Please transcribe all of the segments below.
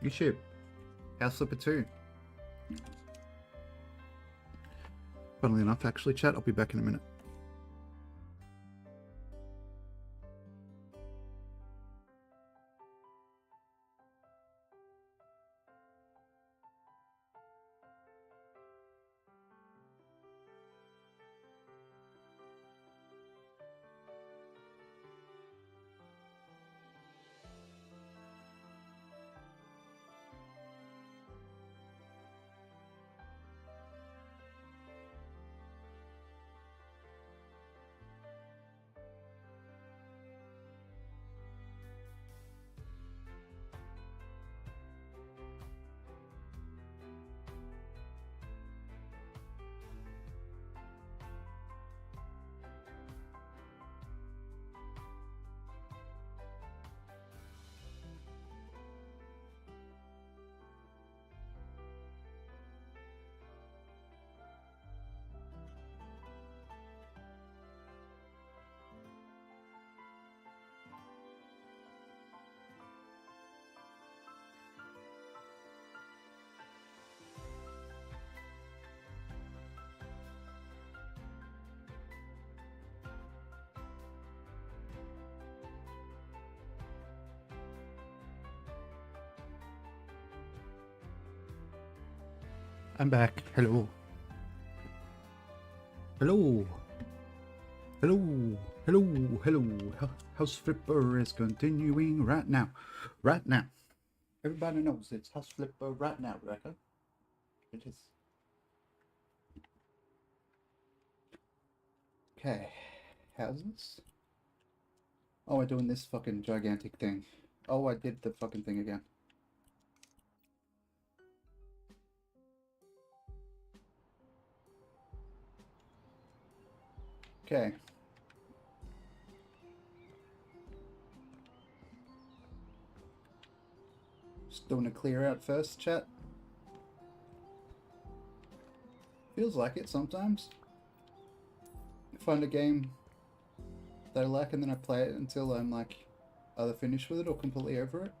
YouTube, House Flipper 2. Funnily enough, actually, chat, I'll be back in a minute. I'm back. Hello. Hello. Hello. Hello. Hello. House Flipper is continuing right now. Right now. Everybody knows it's House Flipper right now, Rebecca. It is. Okay. Houses. Oh, we're doing this fucking gigantic thing. Oh, I did the fucking thing again. Okay. Just doing a clear out first, chat. Feels like it sometimes. I find a game that I like and then I play it until I'm like either finished with it or completely over it.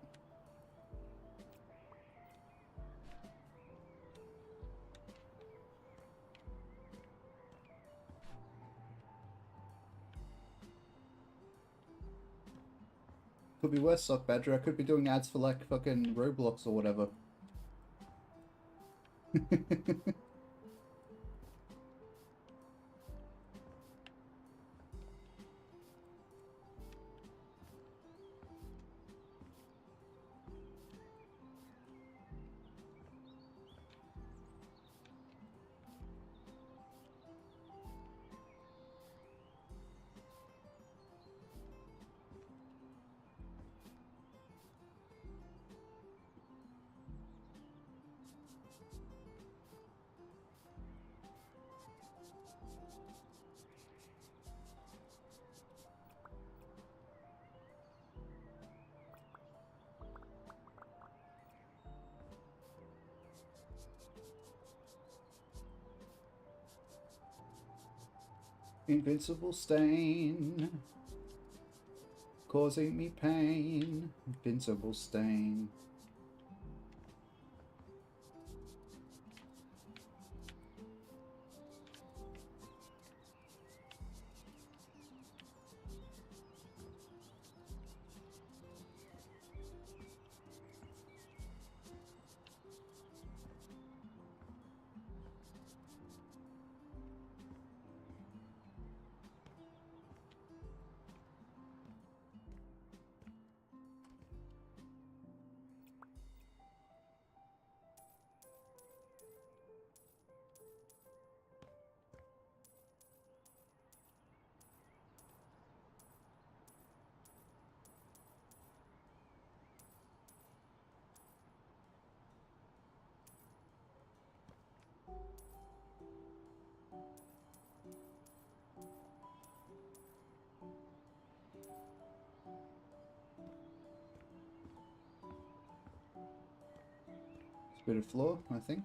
Could be worse, Sock Badger. I could be doing ads for like fucking Roblox or whatever. Invincible stain, causing me pain. Invincible stain. It's a bit of floor, I think.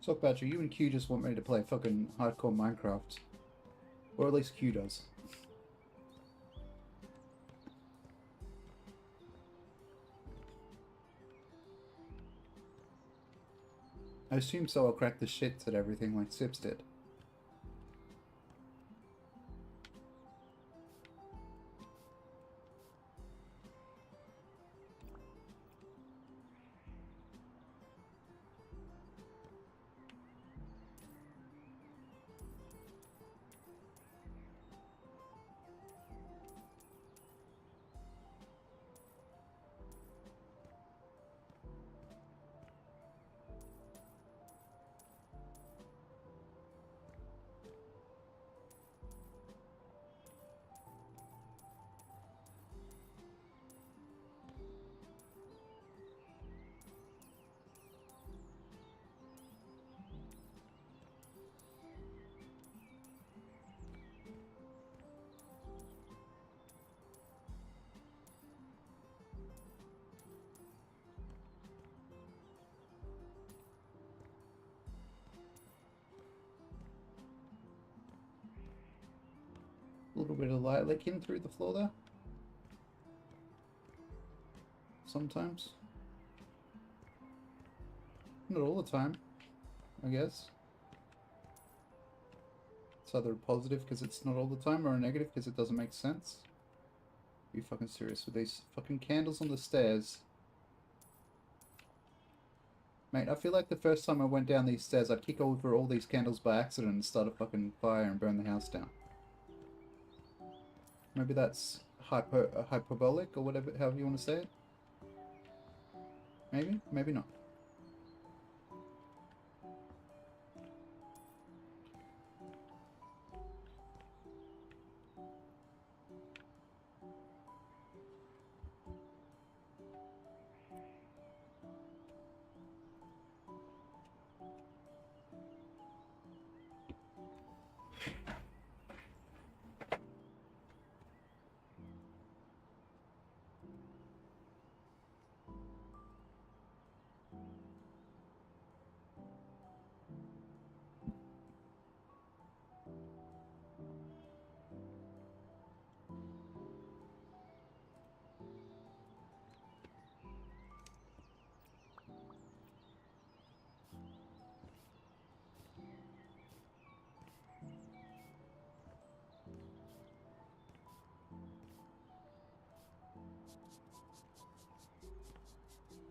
So, Badger, you and Q just want me to play fucking hardcore Minecraft. Or at least Q does. I assume so I'll crack the shits at everything like Sips did. A little bit of light leaking through the floor there. Sometimes. Not all the time, I guess. It's either a positive because it's not all the time or a negative because it doesn't make sense. Are you fucking serious with these fucking candles on the stairs? Mate, I feel like the first time I went down these stairs, I'd kick over all these candles by accident and start a fucking fire and burn the house down. Maybe that's hyperbolic or whatever, however you want to say it. Maybe, maybe not.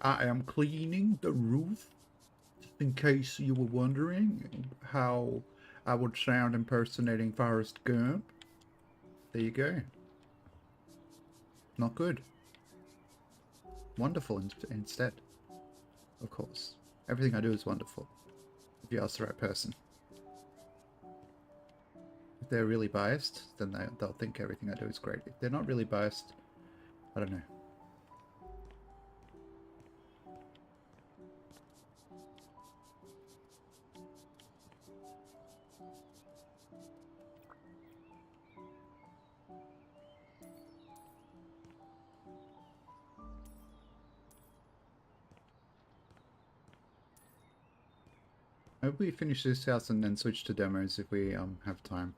I am cleaning the roof, just in case you were wondering how I would sound impersonating Forrest Gump. There you go. Not good. Wonderful instead. Of course. Everything I do is wonderful. If you ask the right person. If they're really biased, then they'll think everything I do is great. If they're not really biased, I don't know. Maybe we finish this house and then switch to demos if we have time.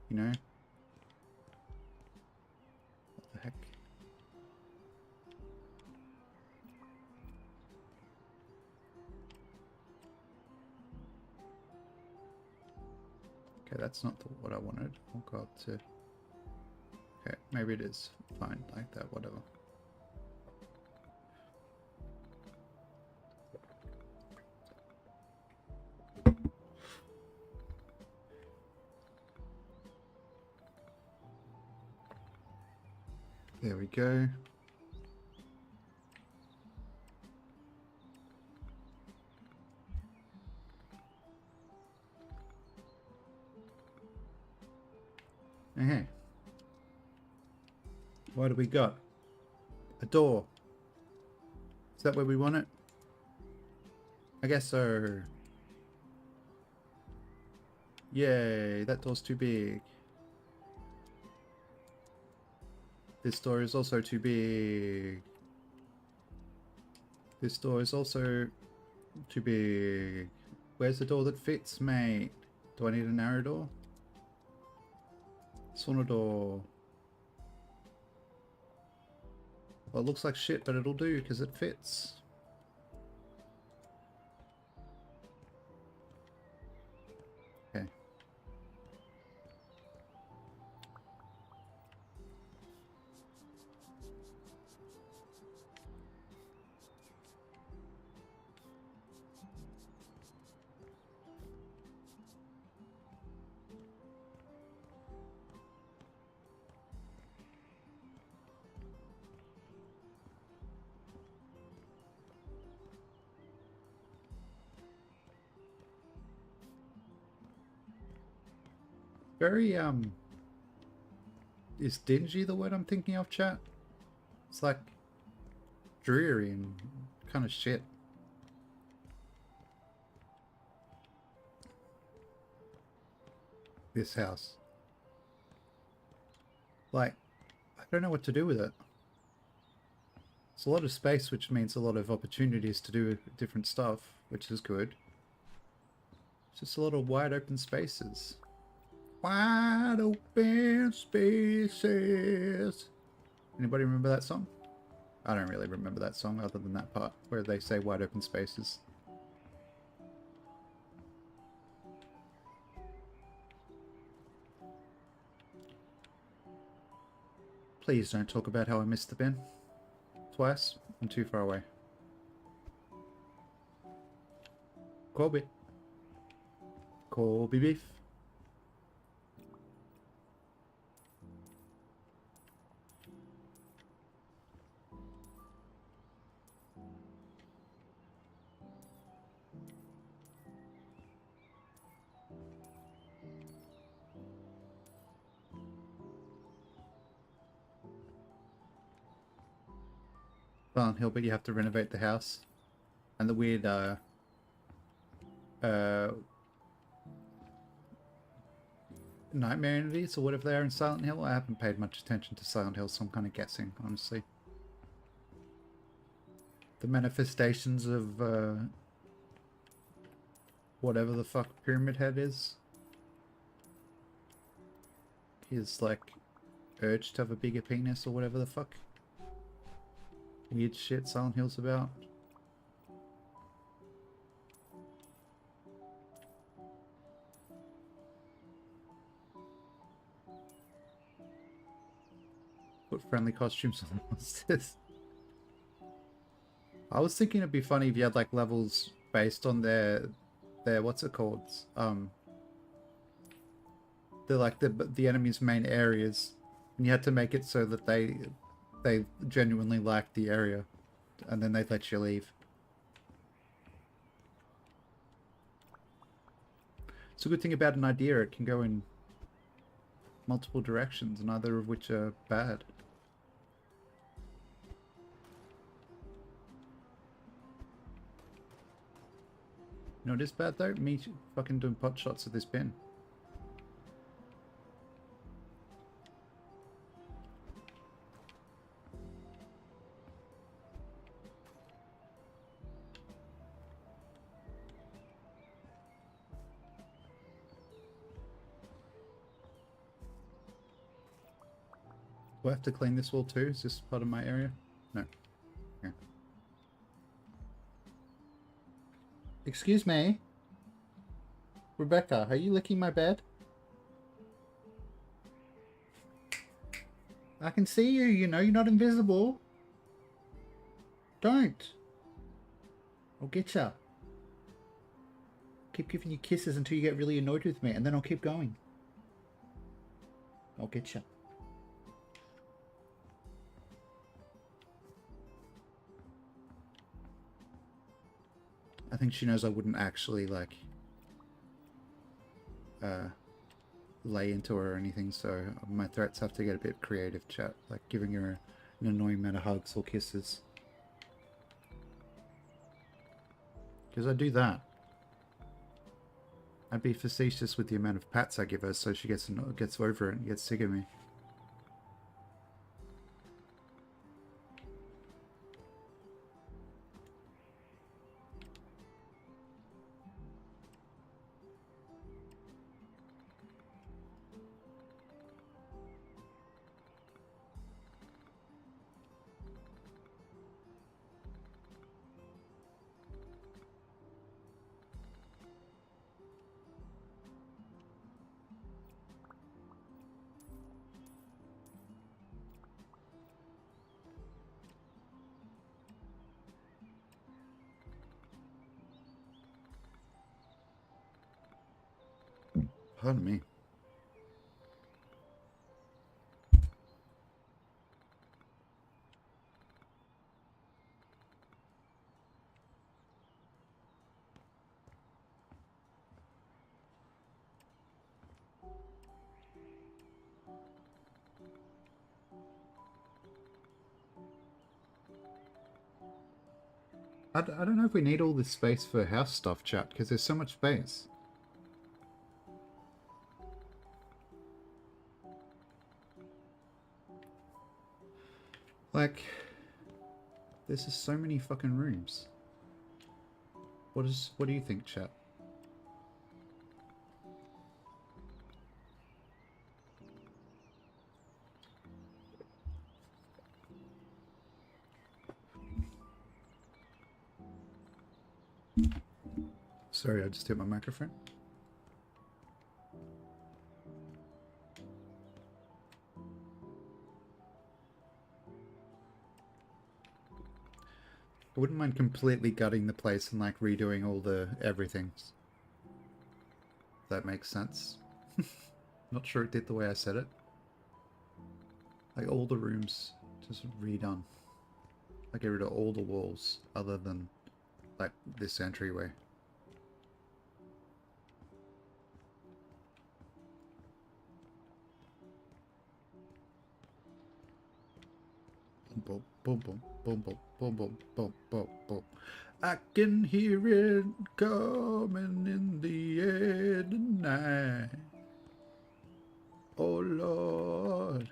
You know? What the heck? Okay, that's not what I wanted. Oh god, to... Okay, maybe it is. Fine, like that, whatever. There we go. Okay. What do we got? A door. Is that where we want it? I guess so. Yay, that door's too big. This door is also too big. This door is also too big. Where's the door that fits, mate? Do I need a narrow door? Sauna door. Well, it looks like shit, but it'll do because it fits. Okay. Very, is dingy the word I'm thinking of, chat? It's like dreary and kind of shit. This house. Like, I don't know what to do with it. It's a lot of space, which means a lot of opportunities to do different stuff, which is good. It's just a lot of wide open spaces. Wide open spaces. Anybody remember that song? I don't really remember that song other than that part where they say wide open spaces. Please don't talk about how I missed the bin. Twice. I'm too far away. Colby. Colby beef. Silent Hill, but you have to renovate the house. And the weird, nightmare entities or whatever they are in Silent Hill. I haven't paid much attention to Silent Hill, so I'm kind of guessing, honestly. The manifestations of, whatever the fuck Pyramid Head is. His, like, urge to have a bigger penis or whatever the fuck. Weird shit Silent Hill's about. Put friendly costumes on the monsters. I was thinking it'd be funny if you had like levels based on their what's it called? They're like the enemy's main areas, and you had to make it so that they genuinely liked the area, and then they'd let you leave. It's a good thing about an idea, it can go in multiple directions, neither of which are bad. You know what is bad though? Me fucking doing pot shots at this bin. Do I have to clean this wall too? Is this part of my area? No. Okay. Excuse me? Rebecca, are you licking my bed? I can see you, you know, you're not invisible. Don't. I'll get ya. Keep giving you kisses until you get really annoyed with me, and then I'll keep going. I'll get ya. I think she knows I wouldn't actually, like, lay into her or anything, so my threats have to get a bit creative, chat. Like giving her an annoying amount of hugs or kisses. Because I do that. I'd be facetious with the amount of pats I give her so she gets over it and gets sick of me. Pardon me. I don't know if we need all this space for house stuff, chat, because there's so much space. Like, there's just so many fucking rooms. What do you think, chat? Sorry, I just hit my microphone. I wouldn't mind completely gutting the place and like redoing all the everythings. If that makes sense. Not sure it did the way I said it. Like all the rooms just redone. Like get rid of all the walls other than like this entryway. Boom, boom, boom, boom, boom, boom, boom, boom, boom, boom. I can hear it coming in the air tonight. Oh Lord,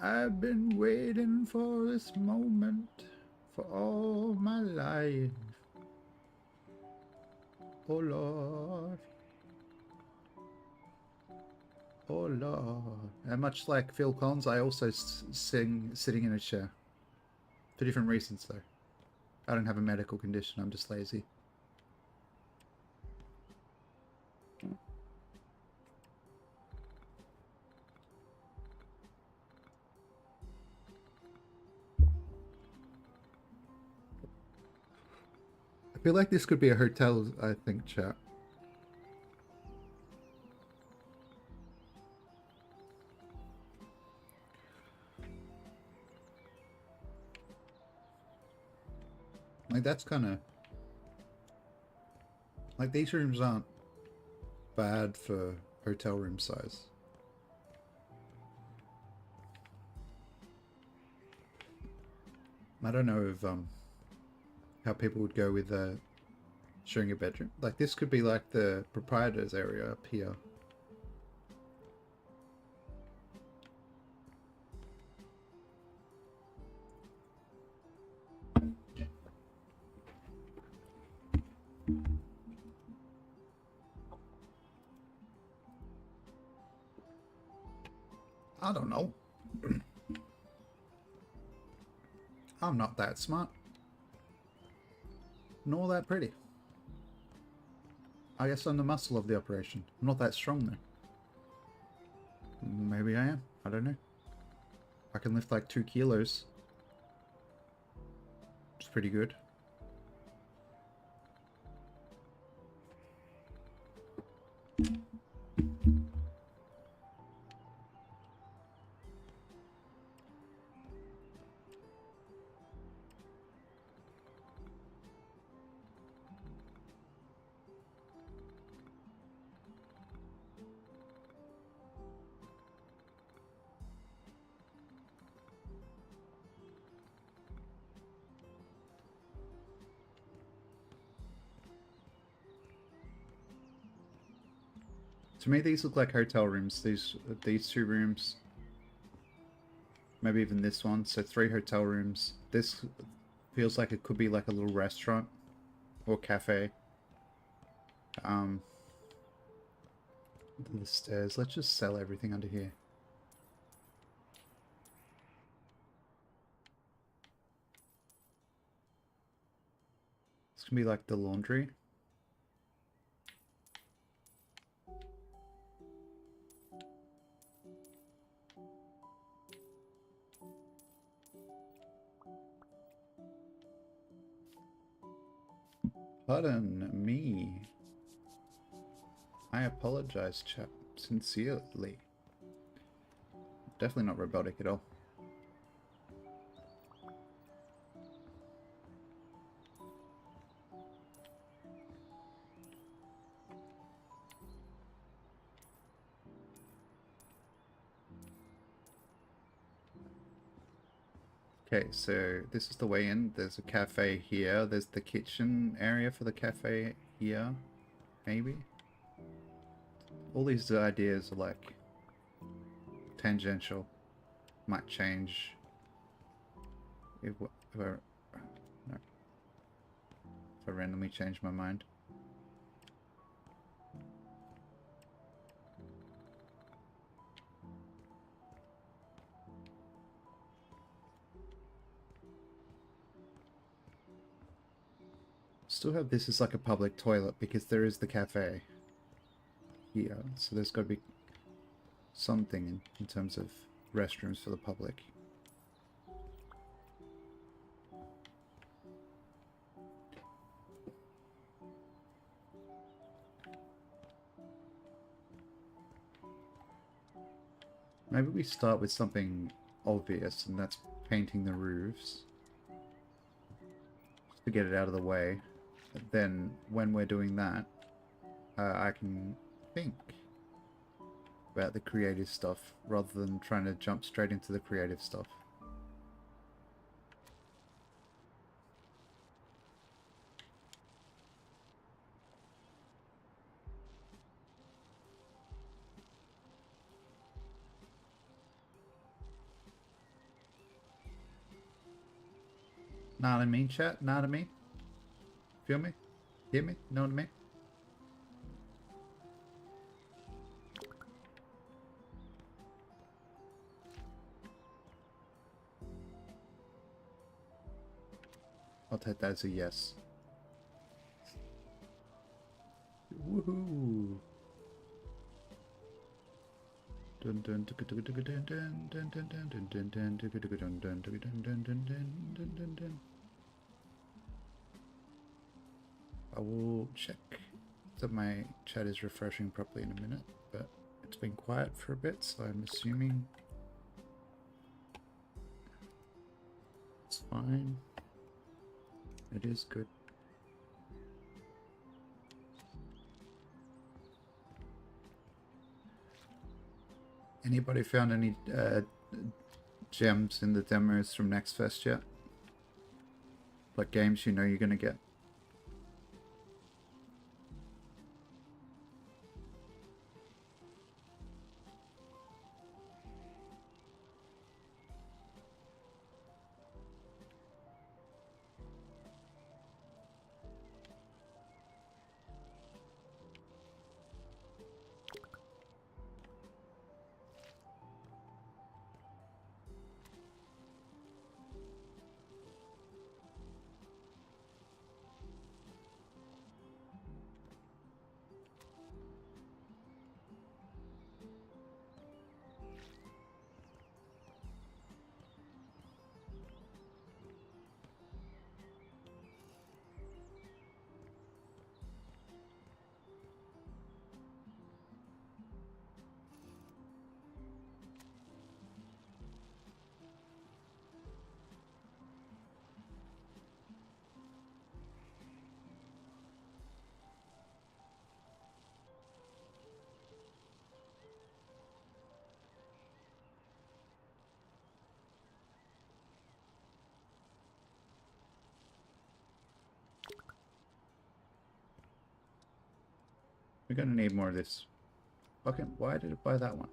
I've been waiting for this moment for all my life. Oh Lord. Oh Lord. And much like Phil Collins, I also sing sitting in a chair. For different reasons though. I don't have a medical condition, I'm just lazy. I feel like this could be a hotel, I think, chat. Like, that's kind of... Like, these rooms aren't bad for hotel room size. I don't know if, how people would go with, sharing a bedroom. Like, this could be like the proprietor's area up here. I don't know. I'm not that smart. Nor that pretty. I guess I'm the muscle of the operation. I'm not that strong then. Maybe I am. I don't know. I can lift like 2 kilos. It's pretty good. To me, these look like hotel rooms. These 2 rooms, maybe even this one. So 3 hotel rooms. This feels like it could be like a little restaurant or cafe. The stairs. Let's just sell everything under here. It's gonna be like the laundry. Pardon me. I apologize, chap. Sincerely. Definitely not robotic at all. Okay, so this is the way in. There's a cafe here. There's the kitchen area for the cafe here. Maybe? All these ideas are like tangential. Might change if I randomly change my mind. Still have this as like a public toilet because there is the cafe here, so there's got to be something in terms of restrooms for the public. Maybe we start with something obvious, and that's painting the roofs. Just to get it out of the way. But then, when we're doing that, I can think about the creative stuff, rather than trying to jump straight into the creative stuff. Know what I mean, chat? Know what I mean? Feel me? Hear me? Know what I mean? I'll take that as a yes. Woohoo! Dun dun dun dun dun dun dun dun dun dun dun dun dun dun dun dun dun dun dun dun. I will check that my chat is refreshing properly in a minute, but it's been quiet for a bit, so I'm assuming it's fine. It is good. Anybody found any gems in the demos from Next Fest yet? Like games you know you're gonna get? We're gonna need more of this. Fucking, why did it buy that one?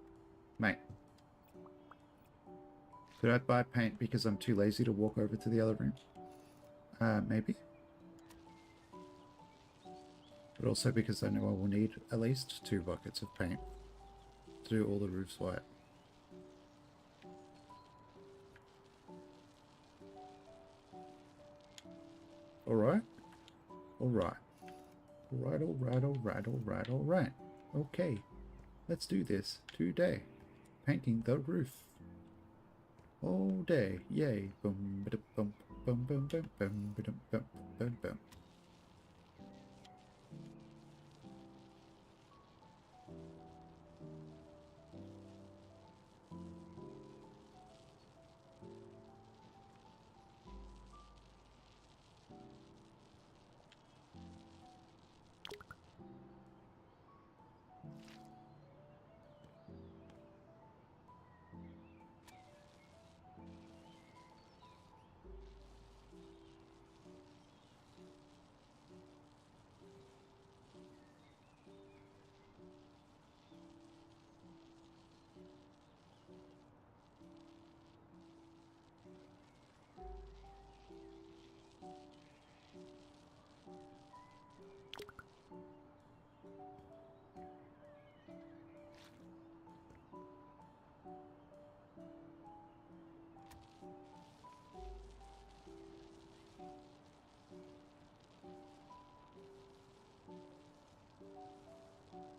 Mate. Could I buy paint because I'm too lazy to walk over to the other room? Maybe. But also because I know I will need at least 2 buckets of paint to do all the roofs white. Alright. Alright. Alright. Okay. Let's do this today. Painting the roof. All day. Yay. Boom, ba bum, bum, bum, bum, bum, bum, bum, bum, bum.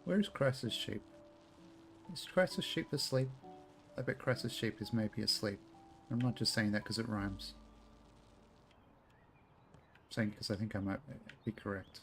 Where's Crassus sheep? Is Crassus sheep asleep? I bet Crassus sheep is maybe asleep. I'm not just saying that because it rhymes. I'm saying because I think I might be correct.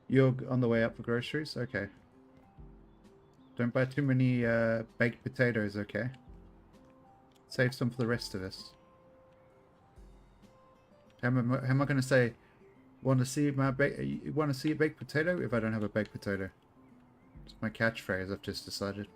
You're on the way up for groceries? Okay. Don't buy too many baked potatoes, okay? Save some for the rest of us. How am I going to say, want to see a baked potato if I don't have a baked potato? It's my catchphrase, I've just decided.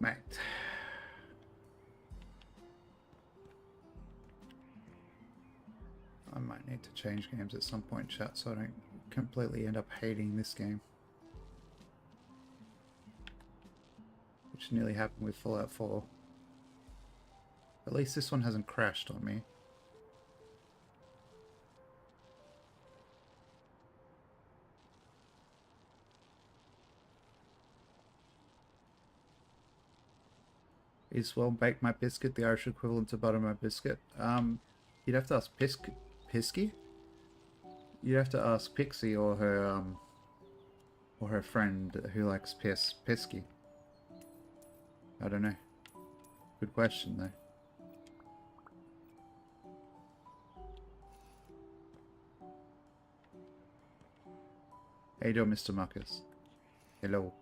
Mate. I might need to change games at some point, chat, so I don't completely end up hating this game. Which nearly happened with Fallout 4. At least this one hasn't crashed on me. Is well baked my biscuit the Irish equivalent to butter my biscuit? You'd have to ask Pisky? You'd have to ask Pixie or her friend who likes Pisky. I don't know. Good question though. How you doing, Mr. Marcus? Hello.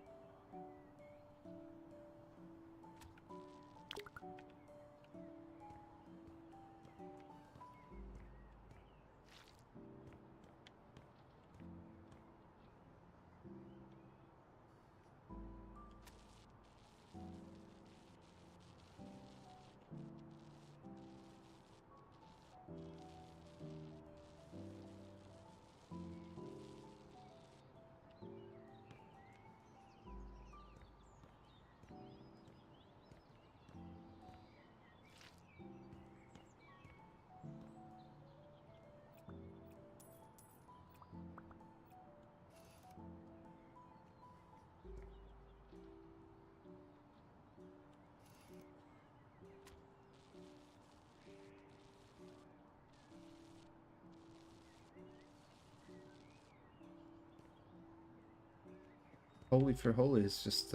Holy for holy is just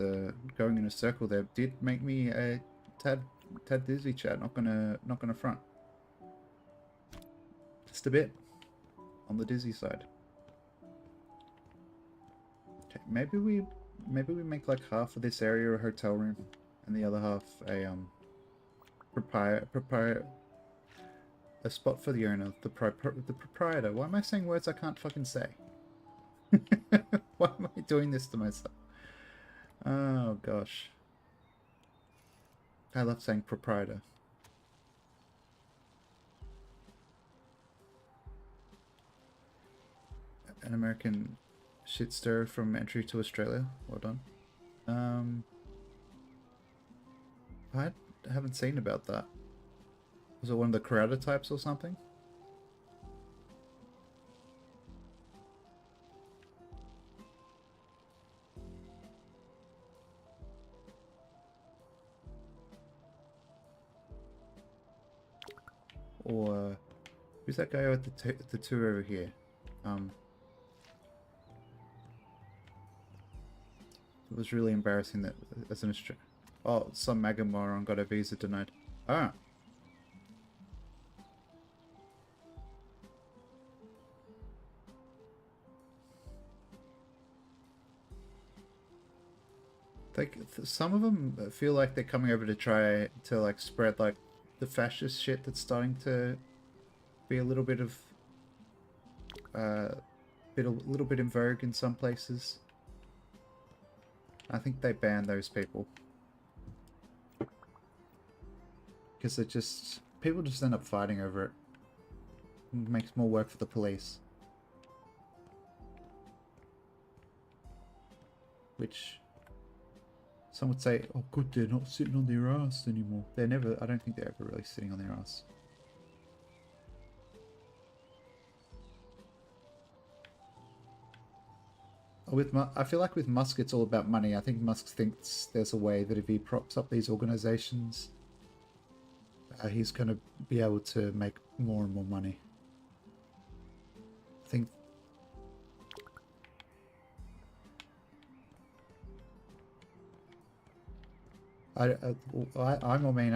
going in a circle there. Did make me a tad dizzy, chat. Not gonna front. Just a bit on the dizzy side. Okay, maybe we make like half of this area a hotel room, and the other half a a spot for the owner, the proprietor. Why am I saying words I can't fucking say? Why am I doing this to myself? Oh gosh. I love saying proprietor. An American shit stir from entry to Australia. Well done. I haven't seen about that. Was it one of the Corrada types or something? Or who's that guy with the two over here? It was really embarrassing that as an Australian. Oh, some MAGA moron got a visa denied. Ah. Like some of them feel like they're coming over to try to like spread like the fascist shit that's starting to be a little bit of a little bit in vogue in some places. I think they ban those people because it just people just end up fighting over it. It makes more work for the police, which some would say, oh good, they're not sitting on their ass anymore. They're never, I don't think they're ever really sitting on their ass. I feel like with Musk it's all about money. I think Musk thinks there's a way that if he props up these organizations, he's going to be able to make more and more money. I think I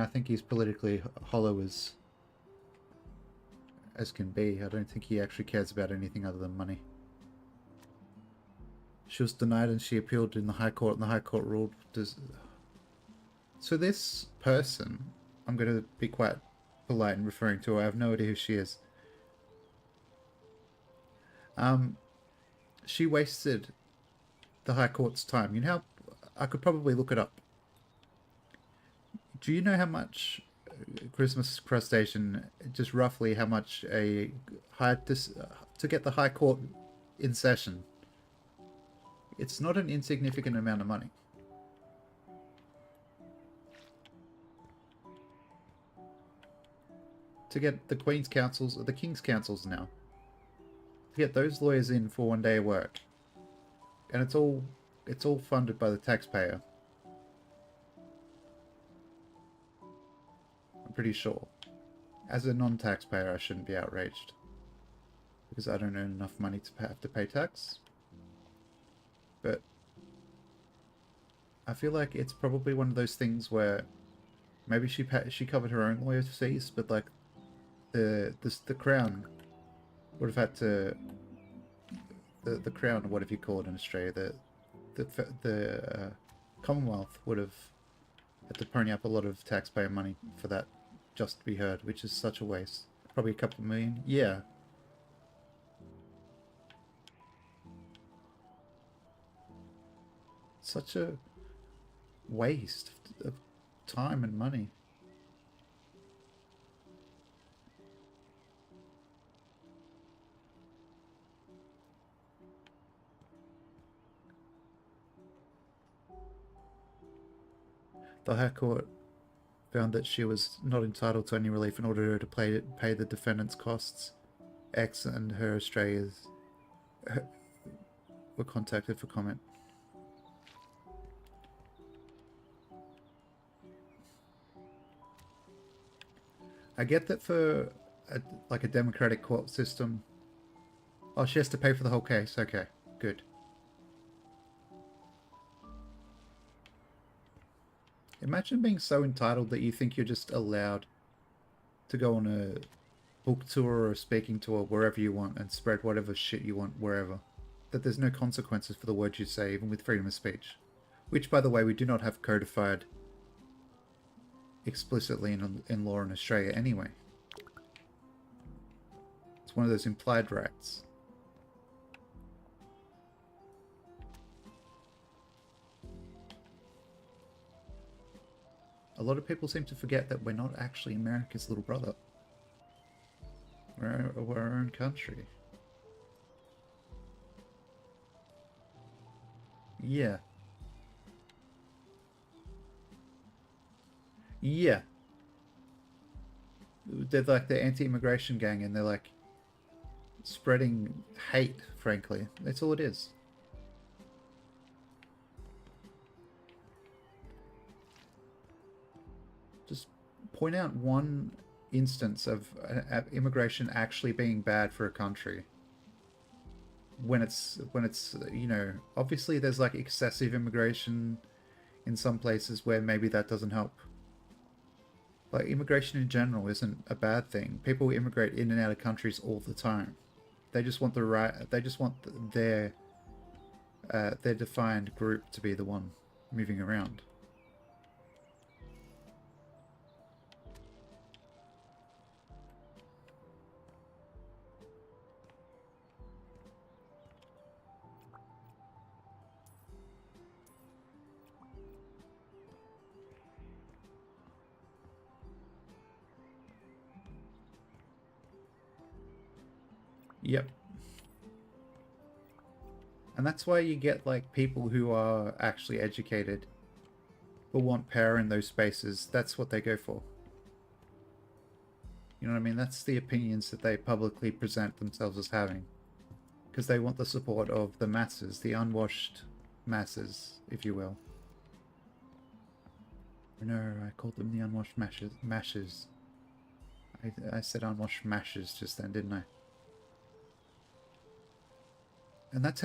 think he's politically hollow as can be. I don't think he actually cares about anything other than money. She was denied and she appealed in the High Court, and the High Court ruled. So this person, I'm going to be quite polite in referring to her. I have no idea who she is. She wasted the High Court's time. You know how I could probably look it up. Do you know how much Christmas crustacean, just roughly how much a to get the High Court in session? It's not an insignificant amount of money. To get the Queen's Councils, or the King's Councils now, to get those lawyers in for one day of work, and it's all funded by the taxpayer. I'm pretty sure. As a non-taxpayer, I shouldn't be outraged because I don't earn enough money to have to pay tax. But I feel like it's probably one of those things where maybe she covered her own lawyer's fees, but like the Crown would have had to the Crown, or whatever you call it in Australia, the Commonwealth would have had to pony up a lot of taxpayer money for that just to be heard, which is such a waste. Probably a couple of million. Yeah. Such a waste of time and money. The High Court found that she was not entitled to any relief and ordered her to pay the defendant's costs. X and her Australians were contacted for comment. I get that for like a democratic court system. Oh, she has to pay for the whole case. Okay, good. Imagine being so entitled that you think you're just allowed to go on a book tour or a speaking tour wherever you want and spread whatever shit you want wherever. That there's no consequences for the words you say, even with freedom of speech. Which, by the way, we do not have codified explicitly in law in Australia anyway. It's one of those implied rights. A lot of people seem to forget that we're not actually America's little brother. We're our own country. Yeah. Yeah. They're like the anti-immigration gang and they're like spreading hate, frankly. That's all it is. Just point out one instance of immigration actually being bad for a country. When it's you know, obviously there's like excessive immigration in some places where maybe that doesn't help. Like immigration in general isn't a bad thing. People immigrate in and out of countries all the time. They just want the right. They just want their defined group to be the one moving around. Yep. And that's why you get like people who are actually educated but want power in those spaces. That's what they go for. You know what I mean? That's the opinions that they publicly present themselves as having. Because they want the support of the masses, the unwashed masses, if you will. No, I called them the unwashed mashers. I said unwashed mashers just then, didn't I? And that's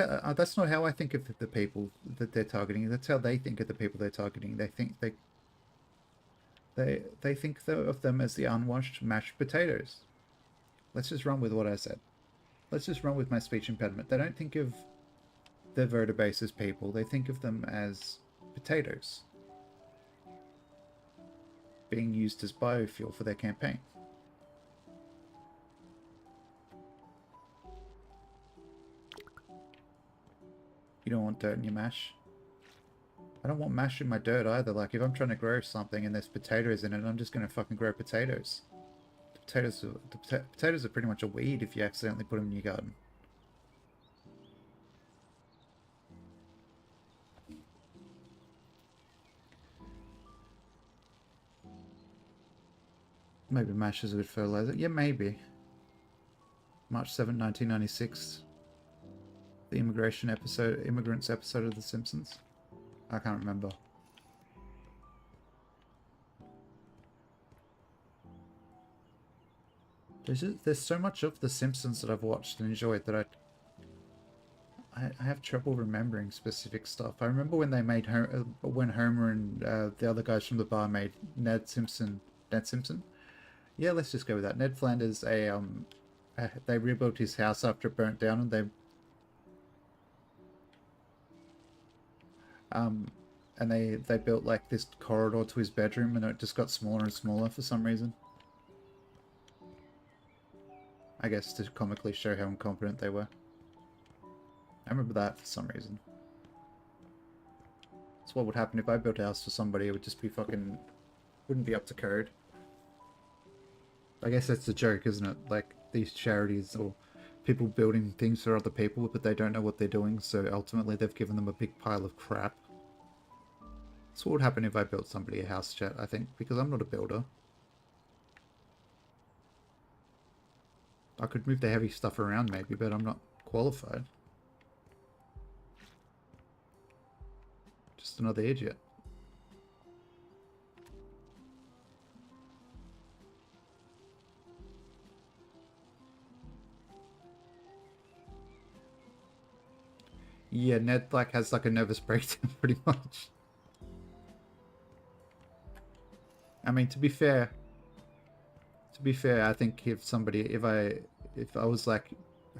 not how I think of the people that they're targeting. That's how they think of the people they're targeting. They think they think of them as the unwashed mashed potatoes. Let's just run with what I said. Let's just run with my speech impediment. They don't think of their voter base as people. They think of them as potatoes being used as biofuel for their campaign. You don't want dirt in your mash. I don't want mash in my dirt either. Like, if I'm trying to grow something and there's potatoes in it, I'm just going to fucking grow potatoes. Potatoes are pretty much a weed if you accidentally put them in your garden. Maybe mash is a good fertilizer. Yeah, maybe. March 7, 1996. The immigrants episode of The Simpsons. I can't remember. There's so much of The Simpsons that I've watched and enjoyed that I have trouble remembering specific stuff. I remember when they made when Homer and the other guys from the bar made Ned Simpson. Ned Simpson? Yeah, let's just go with that. Ned Flanders. They rebuilt his house after it burnt down, and they built like this corridor to his bedroom, and it just got smaller and smaller for some reason. I guess to comically show how incompetent they were. I remember that for some reason. That's what would happen if I built a house for somebody. It would just be fucking... wouldn't be up to code. I guess that's the joke, isn't it? Like, these charities or people building things for other people, but they don't know what they're doing, so ultimately they've given them a big pile of crap. That's what would happen if I built somebody a house, chat, I think, because I'm not a builder. I could move the heavy stuff around maybe, but I'm not qualified. Just another idiot. Yeah, Ned like has like a nervous breakdown pretty much. I mean, to be fair, I think if I was like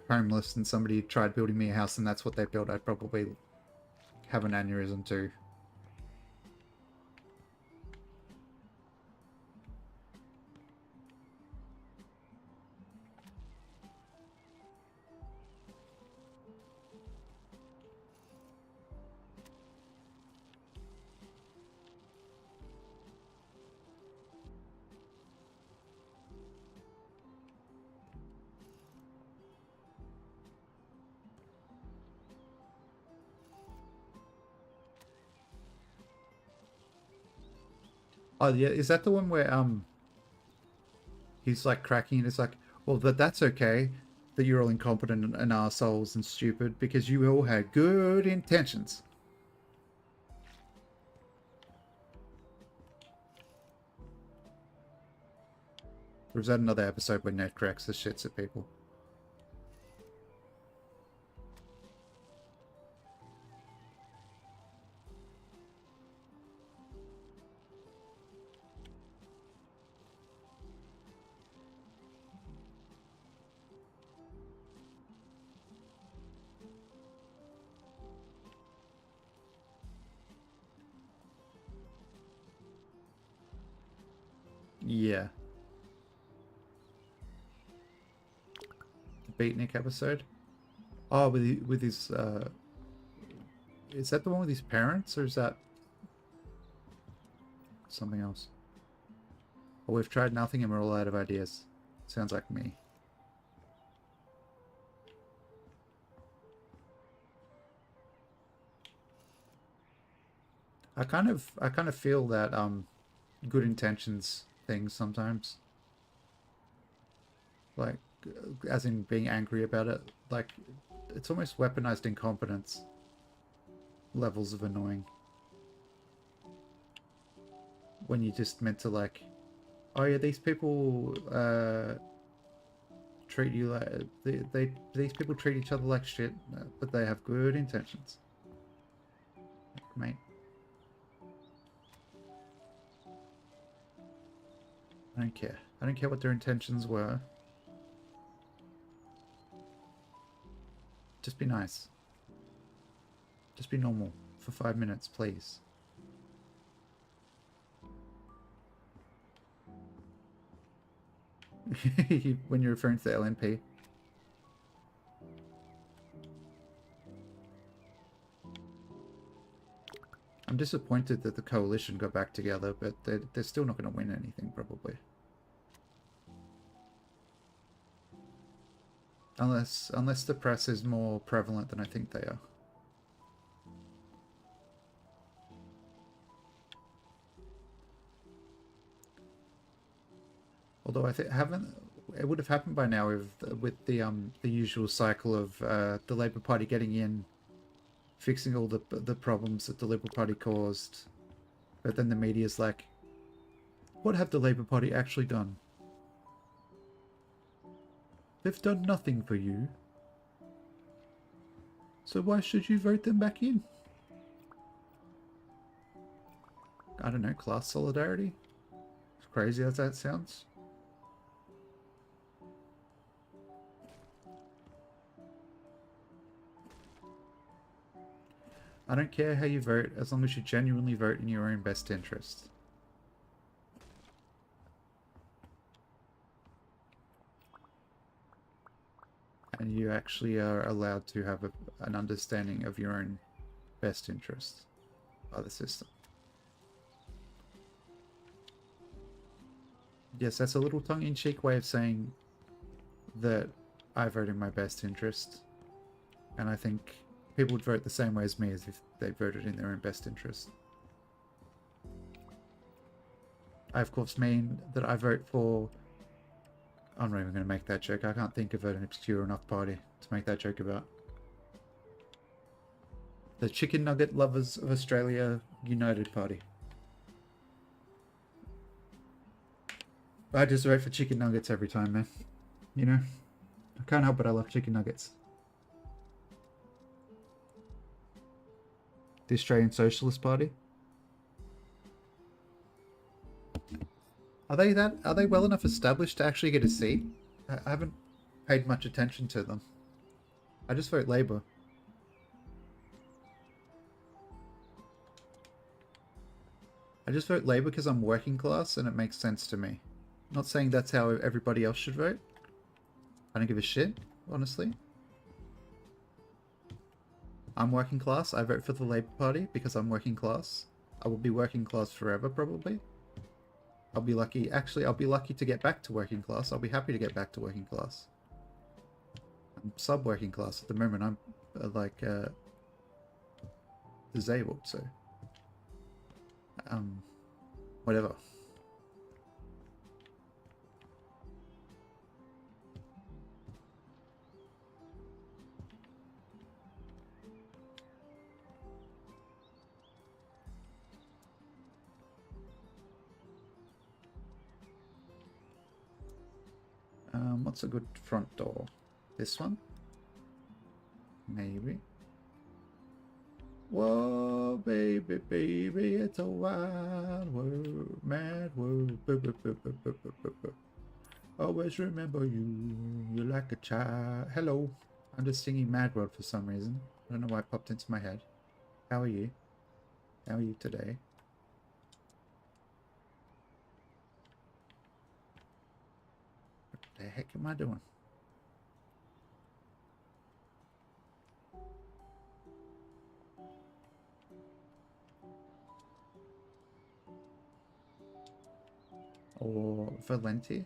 homeless and somebody tried building me a house and that's what they built, I'd probably have an aneurysm too. Oh yeah, is that the one where he's like cracking and it's like, well, that's okay that you're all incompetent and assholes and stupid because you all had good intentions. Or is that another episode where Ned cracks the shits at people? Yeah. The Beatnik episode? Oh, with his is that the one with his parents or is that something else? Oh, we've tried nothing and we're all out of ideas. Sounds like me. I kind of feel that good intentions things sometimes. Like as in being angry about it. Like it's almost weaponized incompetence levels of annoying. When you just meant to like, oh yeah, these people treat you like these people treat each other like shit, but they have good intentions. Mate, I don't care. I don't care what their intentions were. Just be nice. Just be normal for 5 minutes, please. When you're referring to the LNP. I'm disappointed that the coalition got back together, but they're still not going to win anything, probably. Unless the press is more prevalent than I think they are. Although I think it would have happened by now with the usual cycle of the Labour Party getting in, fixing all the problems that the Liberal Party caused, but then the media's like, what have the Labour Party actually done? They've done nothing for you. So why should you vote them back in? I don't know, class solidarity? As crazy as that sounds. I don't care how you vote, as long as you genuinely vote in your own best interest. And you actually are allowed to have an understanding of your own best interest by the system. Yes, that's a little tongue-in-cheek way of saying that I vote in my best interest. And I think people would vote the same way as me as if they voted in their own best interest. I, of course, mean that I vote for... I'm not even going to make that joke. I can't think of an obscure enough party to make that joke about. The Chicken Nugget Lovers of Australia United Party. I just vote for chicken nuggets every time, man. You know? I can't help it, I love chicken nuggets. The Australian Socialist Party. Are they well enough established to actually get a seat? I haven't paid much attention to them. I just vote Labour. I just vote Labour because I'm working class and it makes sense to me. Not saying that's how everybody else should vote. I don't give a shit, honestly. I'm working class. I vote for the Labour Party because I'm working class. I will be working class forever, probably. I'll be lucky. Actually, I'll be lucky to get back to working class. I'll be happy to get back to working class. I'm sub-working class at the moment. I'm disabled, so whatever. What's a good front door? This one? Maybe. Whoa, baby, baby, it's a wild world, mad world. Always remember you, you're like a child. Hello, I'm just singing Mad World for some reason. I don't know why it popped into my head. How are you? How are you today? What the heck am I doing? Or Valenti?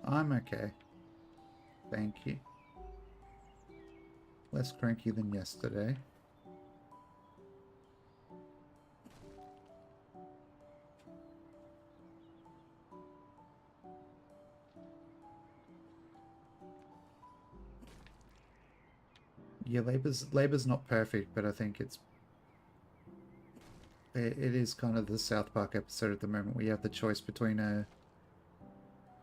I'm okay. Thank you. Less cranky than yesterday. Yeah, Labour's not perfect, but I think it is kind of the South Park episode at the moment where you have the choice between a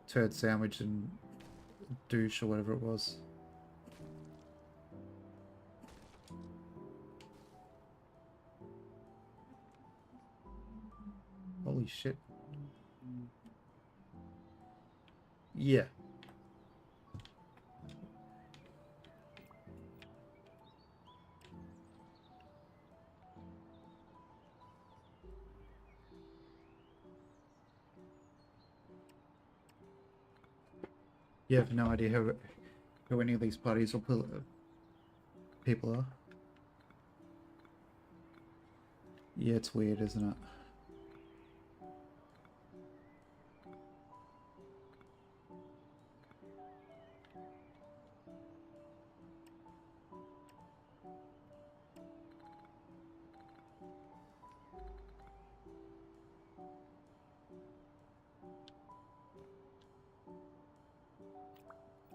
turd sandwich and douche or whatever it was. Holy shit. Yeah. You have no idea who any of these parties or people are. Yeah, it's weird, isn't it?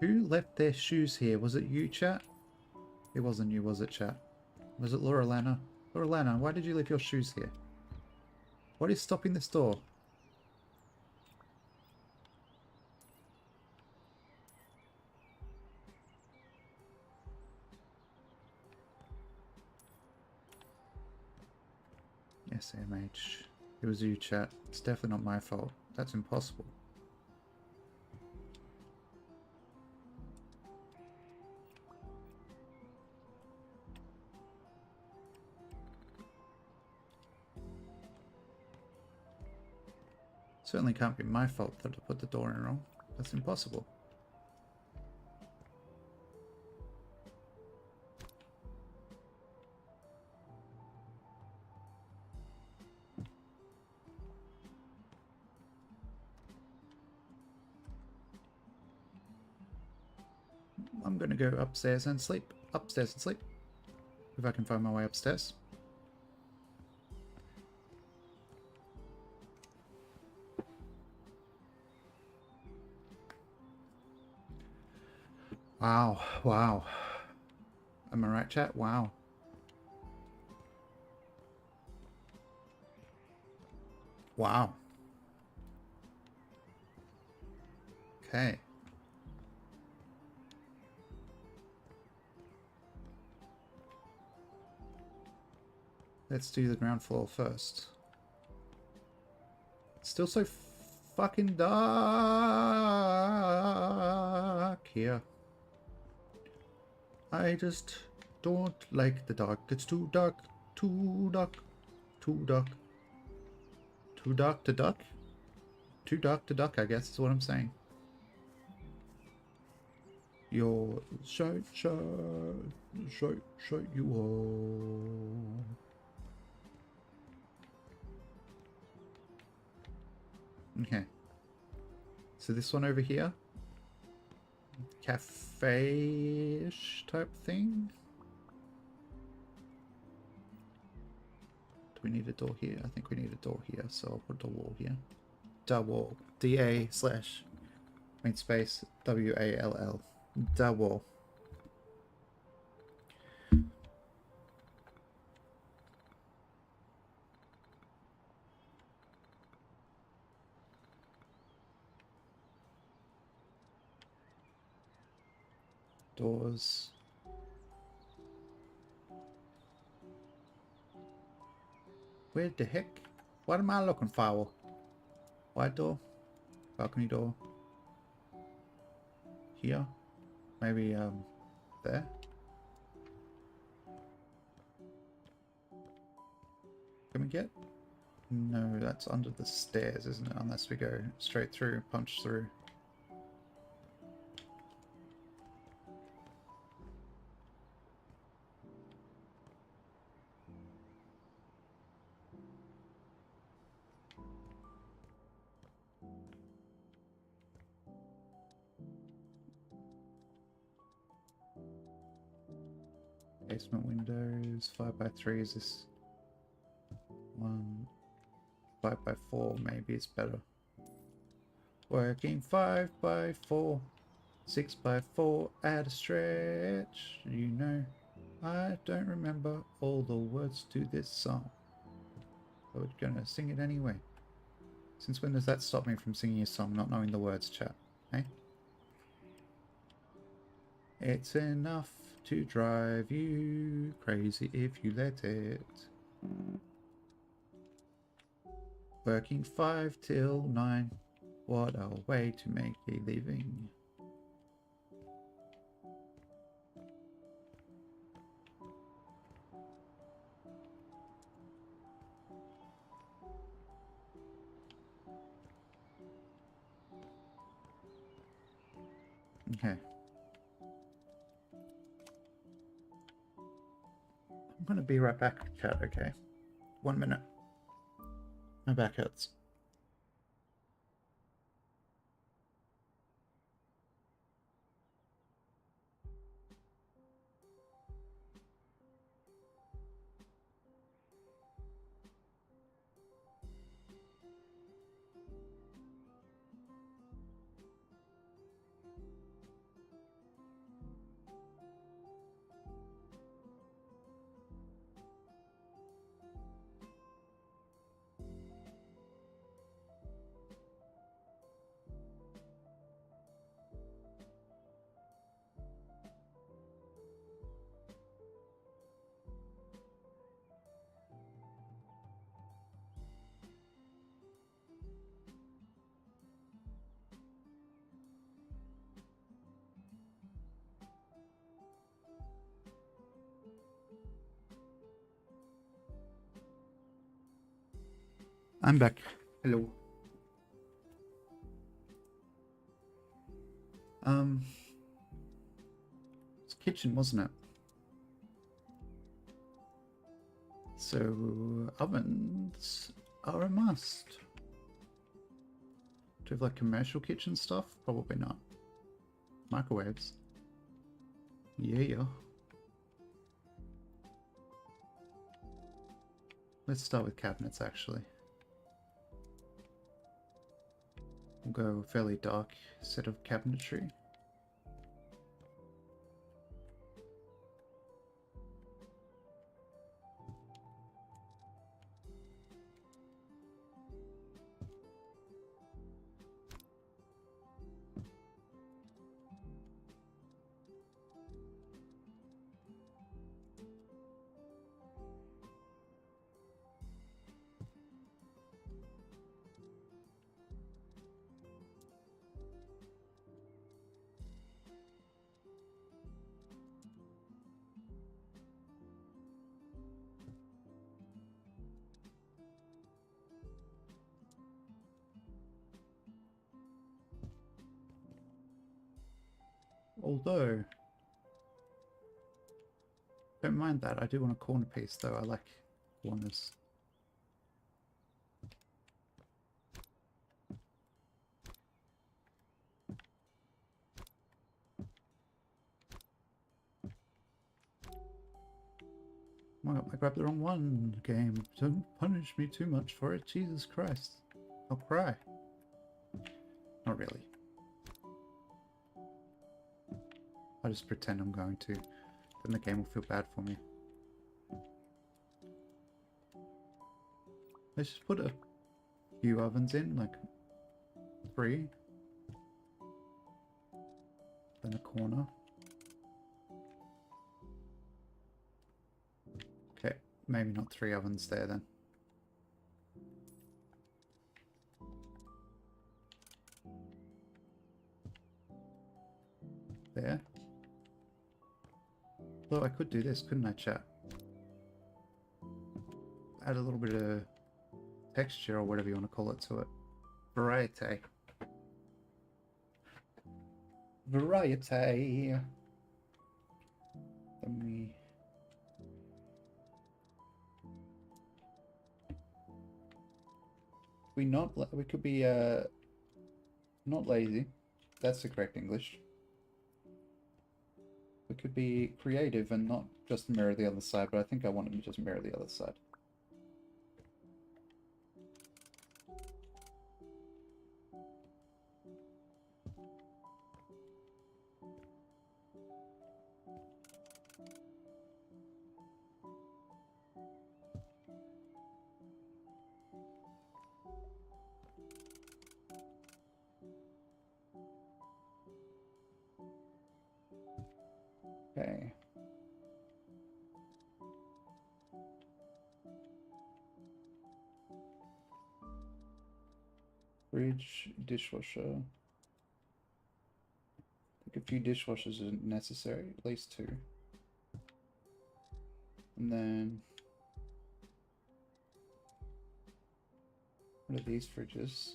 Who left their shoes here? Was it you, chat? It wasn't you, was it, chat? Was it Laura Lana? Laura Lana, why did you leave your shoes here? What is stopping this door? SMH. It was you, chat. It's definitely not my fault. That's impossible. Certainly can't be my fault that I put the door in wrong. That's impossible. I'm gonna go upstairs and sleep. Upstairs and sleep. If I can find my way upstairs. Wow, wow. Am I right, chat? Wow. Wow. Okay. Let's do the ground floor first. Still so fucking dark here. I just don't like the dark. It's too dark. Too dark. Too dark. Too dark to duck? Too dark to duck, I guess is what I'm saying. Your shut you all. Okay. So this one over here, cafe-ish type thing. Do we need a door here? I think we need a door here, so I'll put a wall here. Wall. D-A/ space W-A-L-L. Wall. Doors. Where the heck? What am I looking for? White door? Balcony door? Here? Maybe, there? Can we get? No, that's under the stairs, isn't it? Unless we go straight through, punch through. Basement windows, 5x3 is this one? 5x4 maybe it's better. Working 5x4, 6x4 at a stretch. You know, I don't remember all the words to this song, but we're gonna sing it anyway. Since when does that stop me from singing a song not knowing the words, chat? Hey? It's enough to drive you crazy if you let it. Working 5 till 9. What a way to make a living. Okay. I'm gonna be right back, chat, okay? 1 minute. My back hurts. I'm back. Hello. It's kitchen, wasn't it? So ovens are a must. Do you have like commercial kitchen stuff? Probably not. Microwaves. Yeah. Let's start with cabinets actually. We'll go fairly dark set of cabinetry. Although, don't mind that. I do want a corner piece though. I like corners. Well, I grabbed the wrong one, game. Don't punish me too much for it. Jesus Christ. I'll cry. Not really. I'll just pretend I'm going to. Then the game will feel bad for me. Let's just put a few ovens in, like 3. Then a corner. Okay, maybe not 3 ovens there then. There. Well, I could do this, couldn't I, chat? Add a little bit of texture or whatever you want to call it to it. Variety. Variety. Let me... We could be not lazy. That's the correct English. We could be creative and not just mirror the other side, but I think I want to just mirror the other side. Okay. Fridge, dishwasher. I think a few dishwashers are necessary, at least 2. And then... what are these fridges?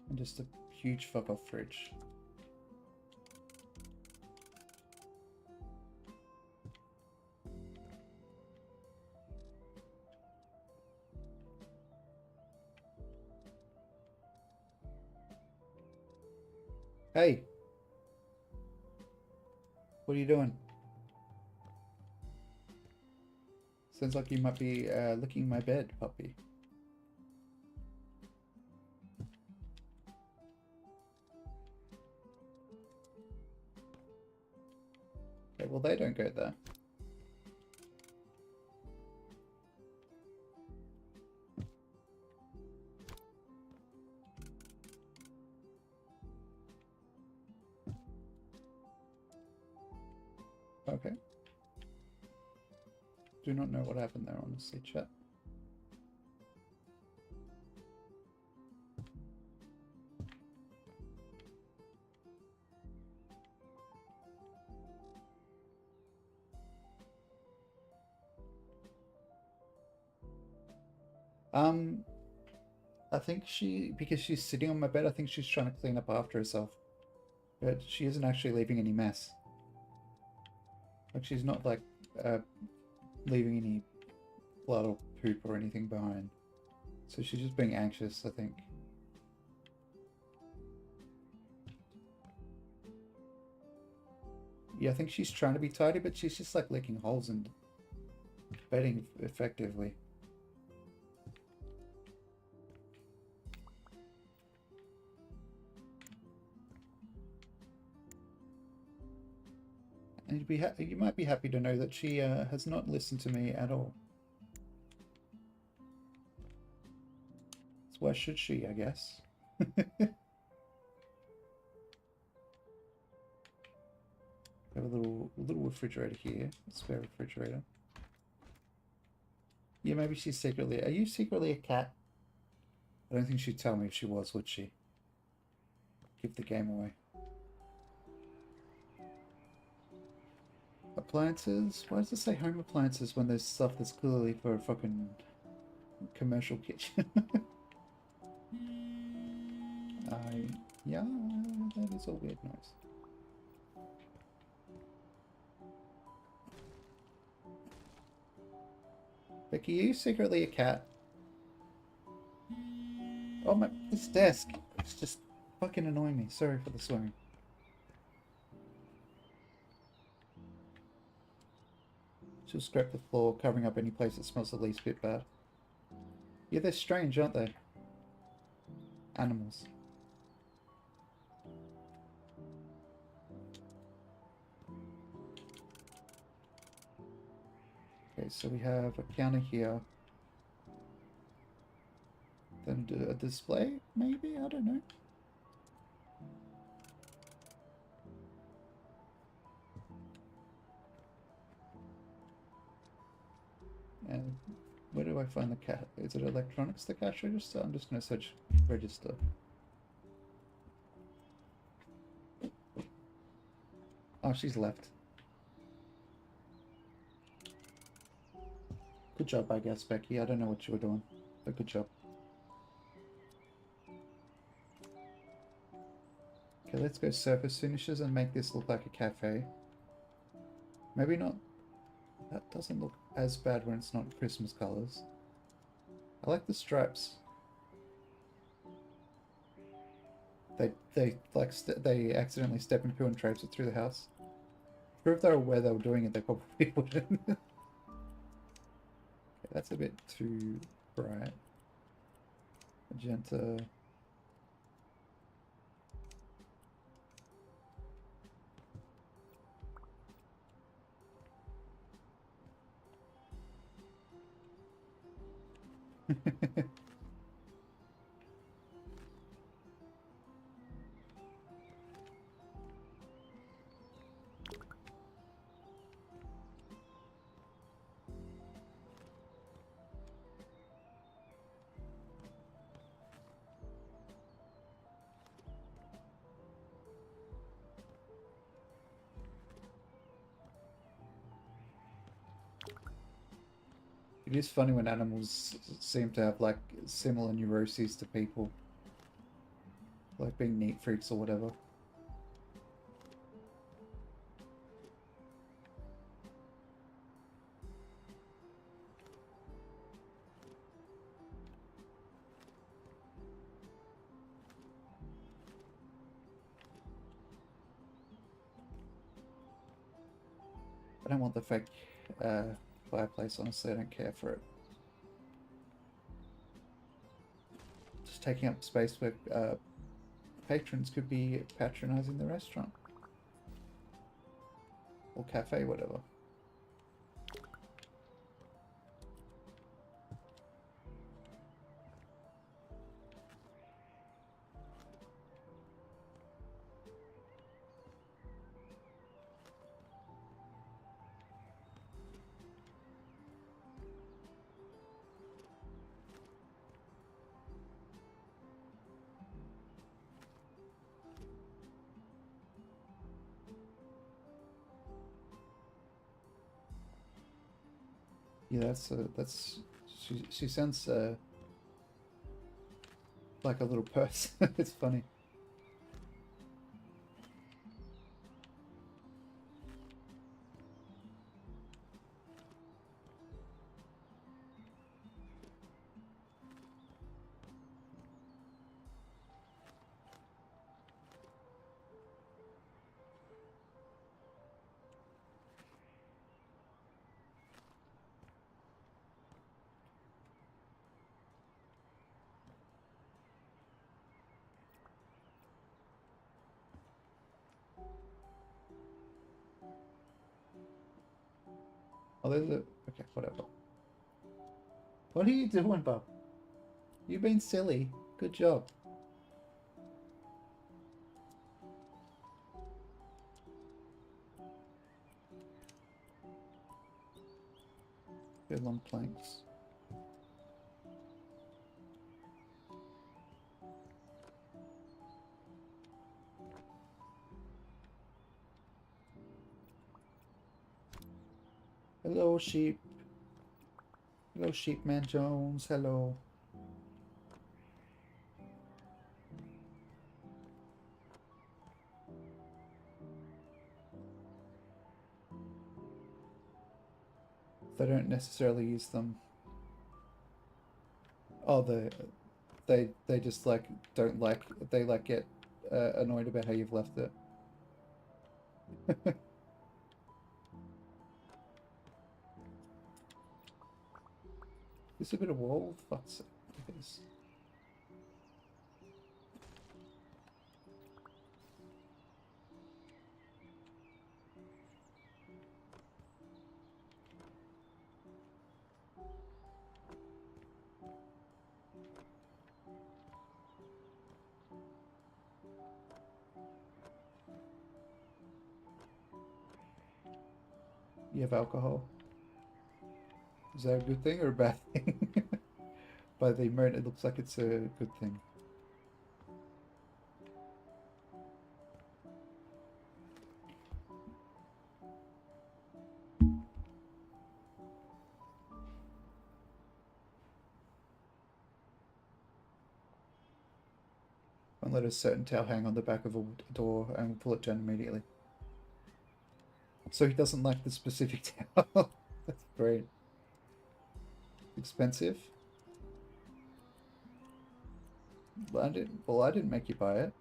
And just a huge fuck off fridge. Hey! What are you doing? Sounds like you might be licking my bed, puppy. Okay, well they don't go there. Okay. Do not know what happened there, honestly, chat. I think because she's sitting on my bed, I think she's trying to clean up after herself. But she isn't actually leaving any mess. Like, she's not, like, leaving any blood or poop or anything behind. So she's just being anxious, I think. Yeah, I think she's trying to be tidy, but she's just, like, licking holes and bedding effectively. And you might be happy to know that she has not listened to me at all. So why should she, I guess? We have a little refrigerator here, a spare refrigerator. Yeah, maybe she's secretly... Are you secretly a cat? I don't think she'd tell me if she was, would she? Give the game away. Appliances? Why does it say home appliances when there's stuff that's clearly for a fucking commercial kitchen? Yeah, that is a weird noise. Becky, are you secretly a cat? Oh my, this desk. It's just fucking annoying me. Sorry for the swearing. She'll scrape the floor, covering up any place that smells the least bit bad. Yeah, they're strange, aren't they? Animals. Okay, so we have a counter here. Then a display, maybe? I don't know. And where do I find the cat? Is it electronics, the cash register? I'm just going to search register. Oh, she's left. Good job, I guess, Becky. I don't know what you were doing, but good job. Okay, let's go surface finishes and make this look like a cafe. Maybe not. That doesn't look as bad when it's not Christmas colors. I like the stripes. They accidentally step in poo and traipse it through the house. If they were aware they were doing it, they probably wouldn't. Okay, that's a bit too bright. Magenta. It is funny when animals seem to have like similar neuroses to people, like being neat freaks or whatever. I don't want the fake fireplace, honestly. I don't care for it. Just taking up space where patrons could be patronizing the restaurant. Or cafe, whatever. Yeah, she sounds like a little person. It's funny. Oh, there's a... Okay, whatever. What are you doing, Bob? You've been silly. Good job. Good long planks. Hello, sheep. Hello, Sheepman Jones. Hello. They don't necessarily use them. Oh, they just like don't like they like get annoyed about how you've left it. There's a bit of wall. Fuck's sake. Look at this. You have alcohol. Is that a good thing or a bad thing? By the emote, it looks like it's a good thing. And let a certain towel hang on the back of a door and we'll pull it down immediately. So he doesn't like the specific towel. That's great. Expensive? Well, I didn't make you buy it.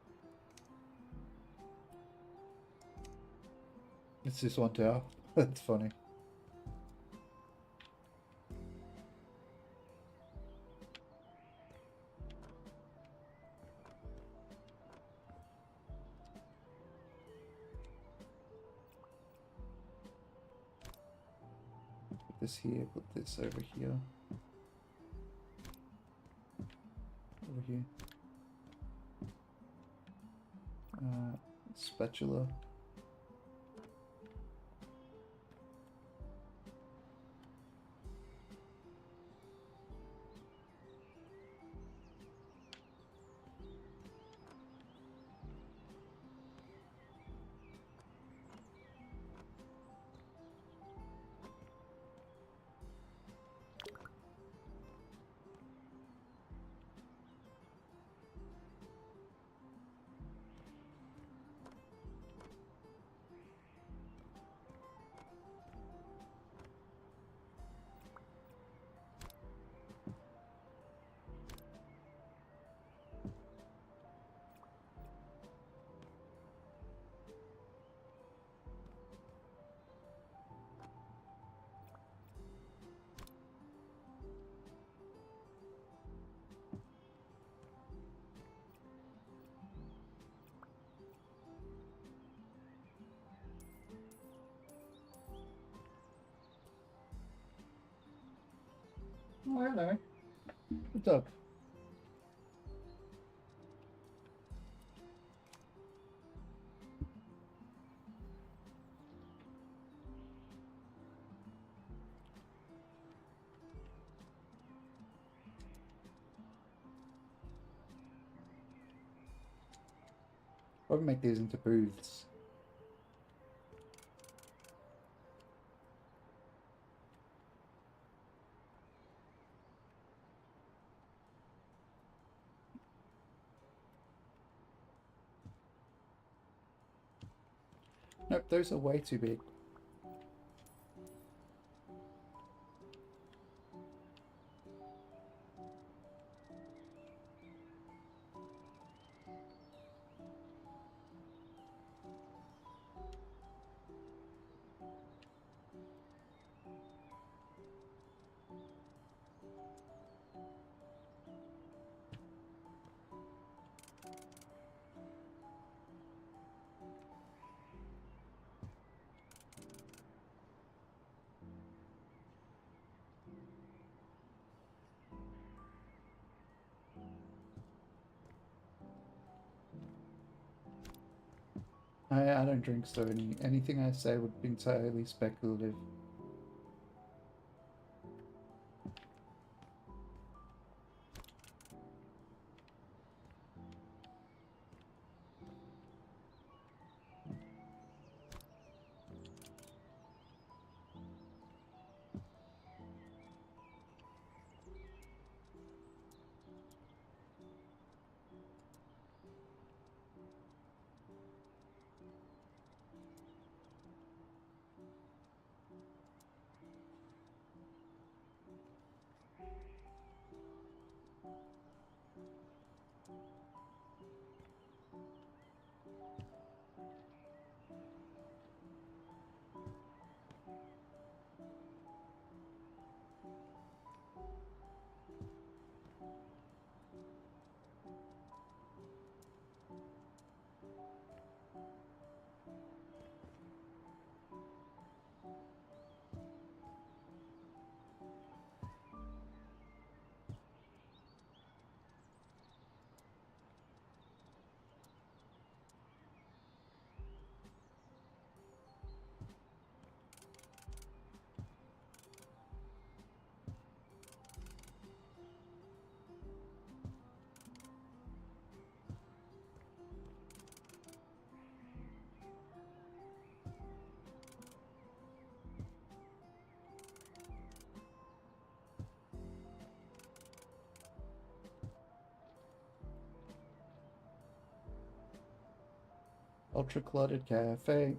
It's just one towel. That's funny. Put this here, put this over here. Over here. Spatula. Oh, hello. What's up? Probably make these into booths. Nope, those are way too big. I don't drink, so anything I say would be entirely speculative. Ultra cluttered cafe.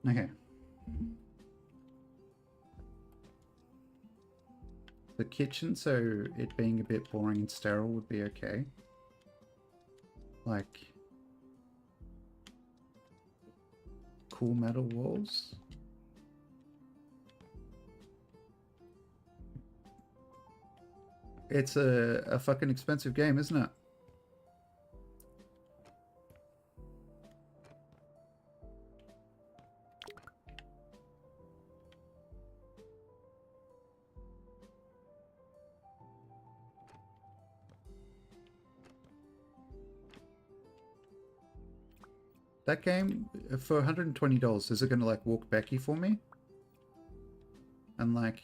Okay. The kitchen, so it being a bit boring and sterile would be okay. Like cool metal walls. It's a fucking expensive game, isn't it? That game, for $120, is it going to like walk Becky for me? And like,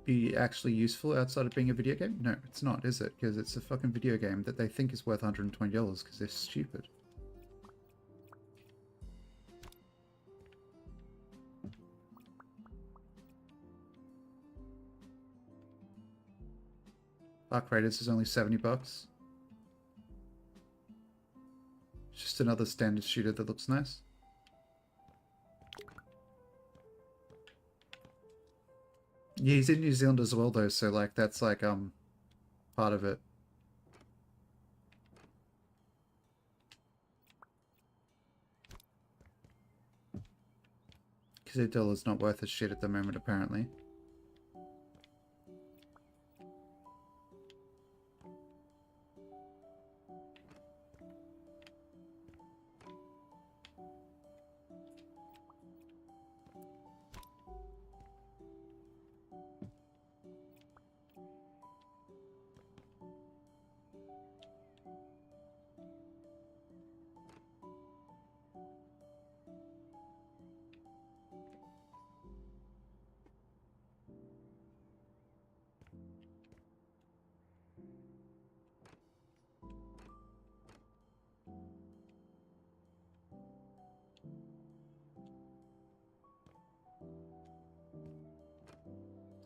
be actually useful outside of being a video game? No, it's not, is it? Because it's a fucking video game that they think is worth $120 because they're stupid. Arc Raiders is only $70. Just another standard shooter that looks nice. Yeah, he's in New Zealand as well though, so like that's like part of it. Because $8 not worth a shit at the moment apparently.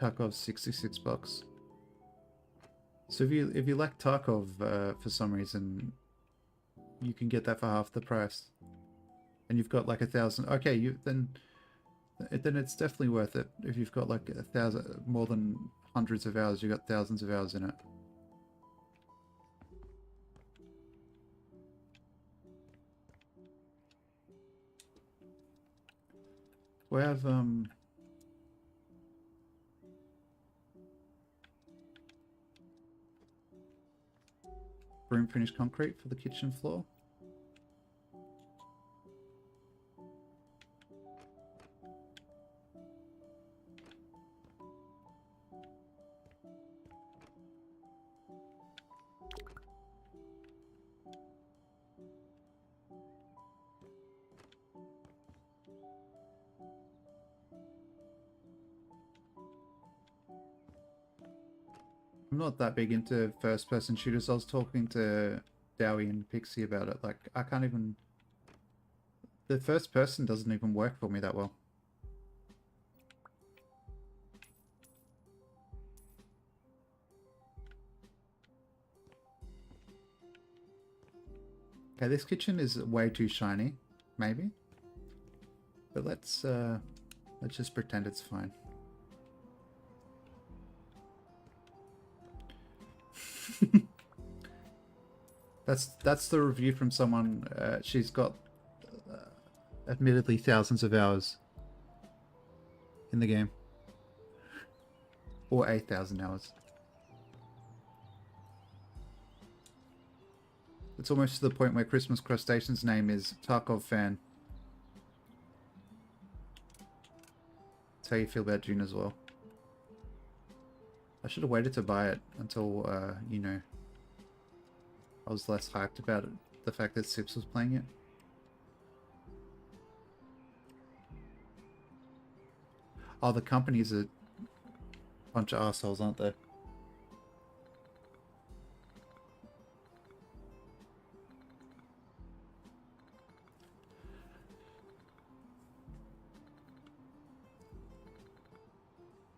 Tarkov's $66. So if you like Tarkov for some reason, you can get that for half the price, and you've got like 1,000. Okay, then it's definitely worth it. If you've got like 1,000, more than hundreds of hours, you've got thousands of hours in it. We have room finished concrete for the kitchen floor. I'm not that big into first-person shooters. I was talking to Dowie and Pixie about it. Like, I can't even... The first person doesn't even work for me that well. Okay, this kitchen is way too shiny, maybe. But let's just pretend it's fine. That's the review from someone. She's got admittedly thousands of hours in the game, or 8,000 hours. It's almost to the point where Christmas Crustacean's name is Tarkov fan. That's how you feel about June as well. I should have waited to buy it until, you know, I was less hyped about it. The fact that Sips was playing it. Oh, the company's a bunch of assholes, aren't they?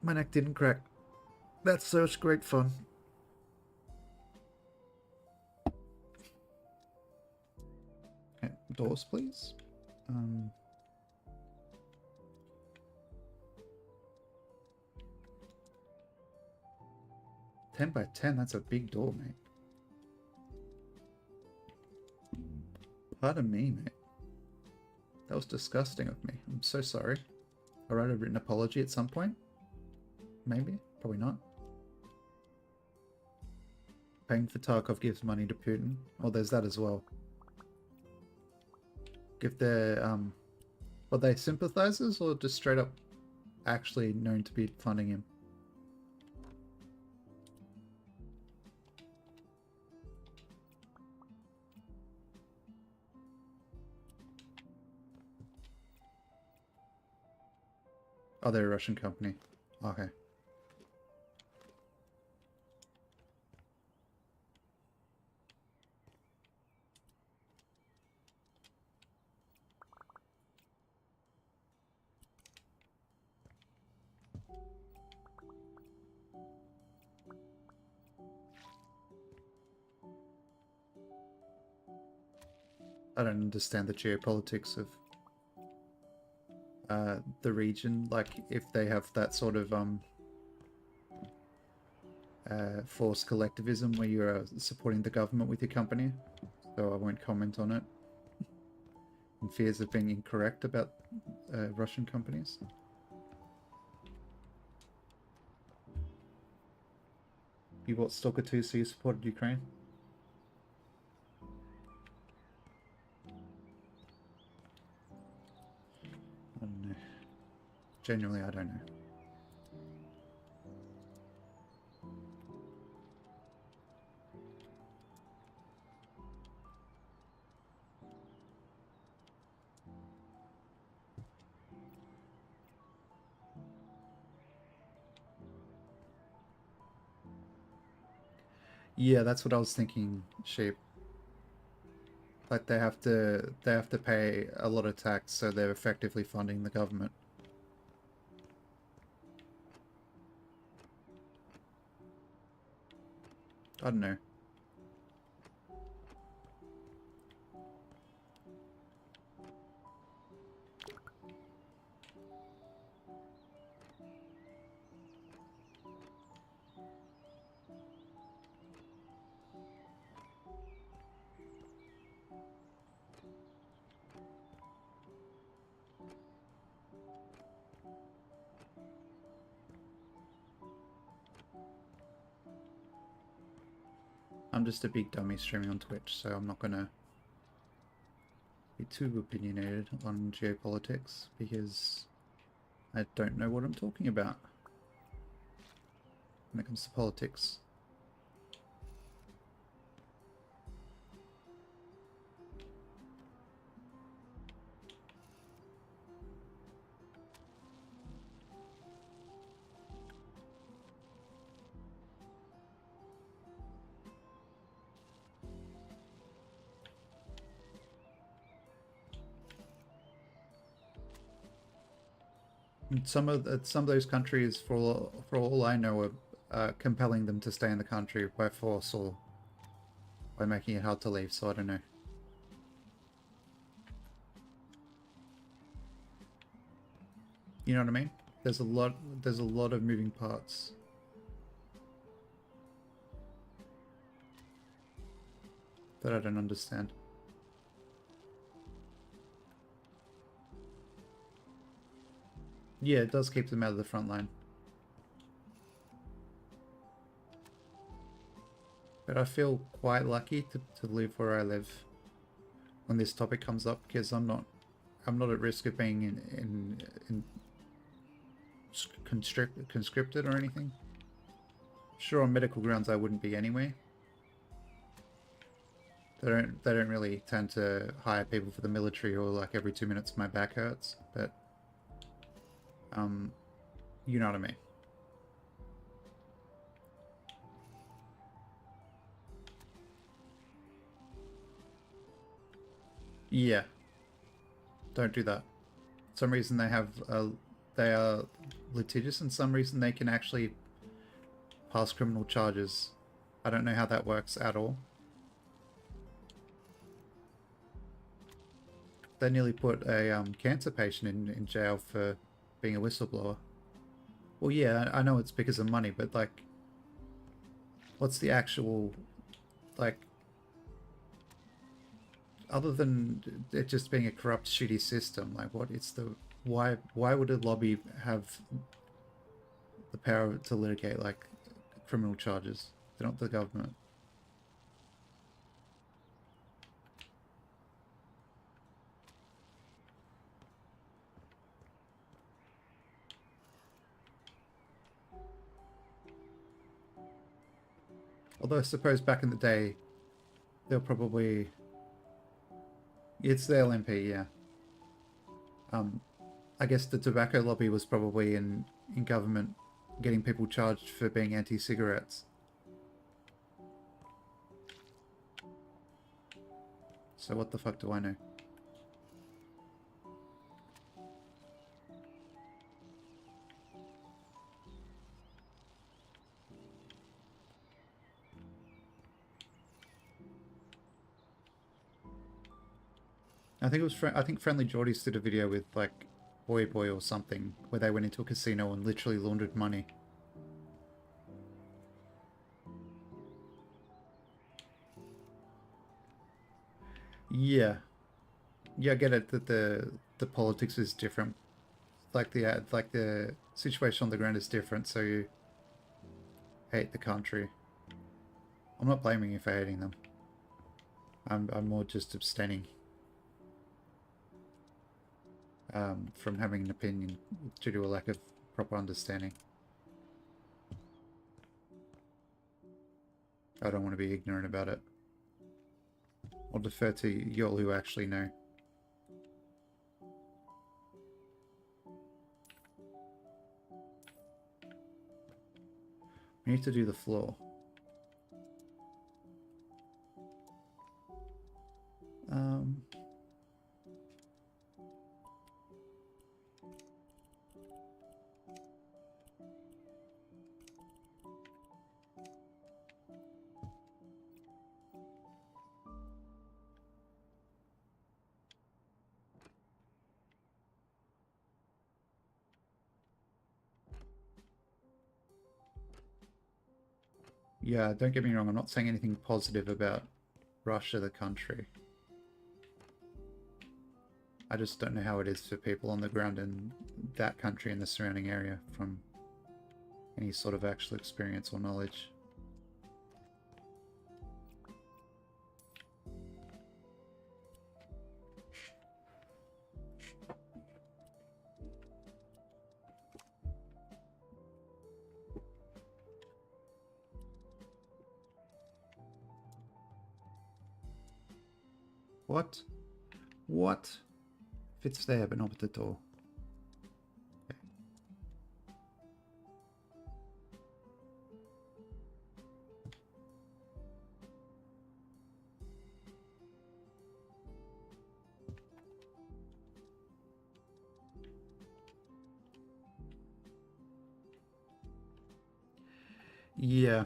My neck didn't crack. That's such great fun. Okay, doors, please. 10 by 10, that's a big door, mate. Pardon me, mate. That was disgusting of me. I'm so sorry. I'll write a written apology at some point. Maybe. Probably not. Paying for Tarkov gives money to Putin. Oh, there's that as well. Give their, are they sympathizers or just straight up actually known to be funding him? Oh, they're a Russian company. Okay. I don't understand the geopolitics of the region. Like, if they have that sort of forced collectivism where you're supporting the government with your company. So I won't comment on it. And fears of being incorrect about Russian companies. You bought Stalker 2, so you supported Ukraine? I don't know. Genuinely, I don't know. Yeah, that's what I was thinking, Sheep. Like they have to pay a lot of tax, so they're effectively funding the government. I don't know. I'm just a big dummy streaming on Twitch, so I'm not gonna be too opinionated on geopolitics because I don't know what I'm talking about when it comes to politics. And some of those countries, for all I know, are compelling them to stay in the country by force or by making it hard to leave. So I don't know. You know what I mean? There's a lot. There's a lot of moving parts that I don't understand. Yeah, it does keep them out of the front line. But I feel quite lucky to live where I live when this topic comes up, because I'm not at risk of being in conscripted or anything. Sure, on medical grounds I wouldn't be anyway. They don't really tend to hire people for the military or like every 2 minutes my back hurts, but you know what I mean. Yeah, don't do that. For some reason they are litigious, and some reason they can actually pass criminal charges. I don't know how that works at all. They nearly put a cancer patient in jail for being a whistleblower. Well, yeah, I know it's because of money, but like, what's the actual, like, other than it just being a corrupt, shitty system? Like, what? It's the why would a lobby have the power to litigate like criminal charges? They're not the government. Although I suppose back in the day, they'll probably it's the LMP, yeah. I guess the tobacco lobby was probably in government, getting people charged for being anti-cigarettes. So what the fuck do I know? I think it was I think Friendly Geordies did a video with like Boy Boy or something where they went into a casino and literally laundered money. Yeah, yeah, I get it that the politics is different. Like the situation on the ground is different, so you hate the country. I'm not blaming you for hating them. I'm more just abstaining from having an opinion due to a lack of proper understanding. I don't want to be ignorant about it. I'll defer to y'all who actually know. We need to do the floor. Um, yeah, don't get me wrong, I'm not saying anything positive about Russia, the country. I just don't know how it is for people on the ground in that country and the surrounding area from any sort of actual experience or knowledge. What? What? Fits there, but not at the door. Okay. Yeah.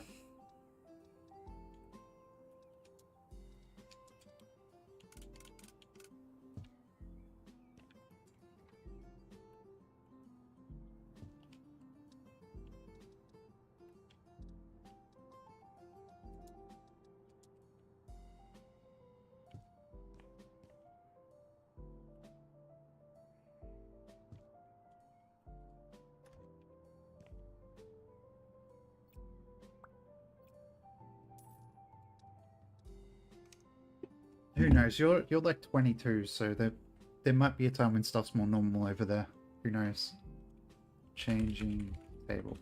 Who knows? You're like 22, so there might be a time when stuff's more normal over there. Who knows? Changing table.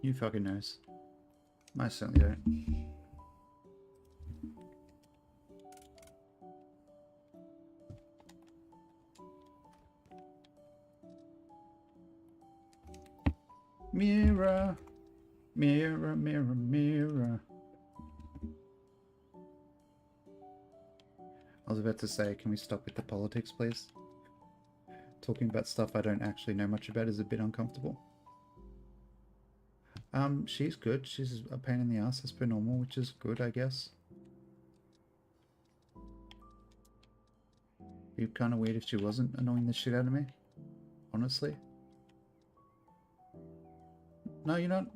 You fucking knows. I certainly don't. Mirror, mirror, mirror, mirror. I was about to say, can we stop with the politics, please? Talking about stuff I don't actually know much about is a bit uncomfortable. She's good. She's a pain in the ass as per normal, which is good, I guess. It'd be kind of weird if she wasn't annoying the shit out of me. Honestly. No, you're not.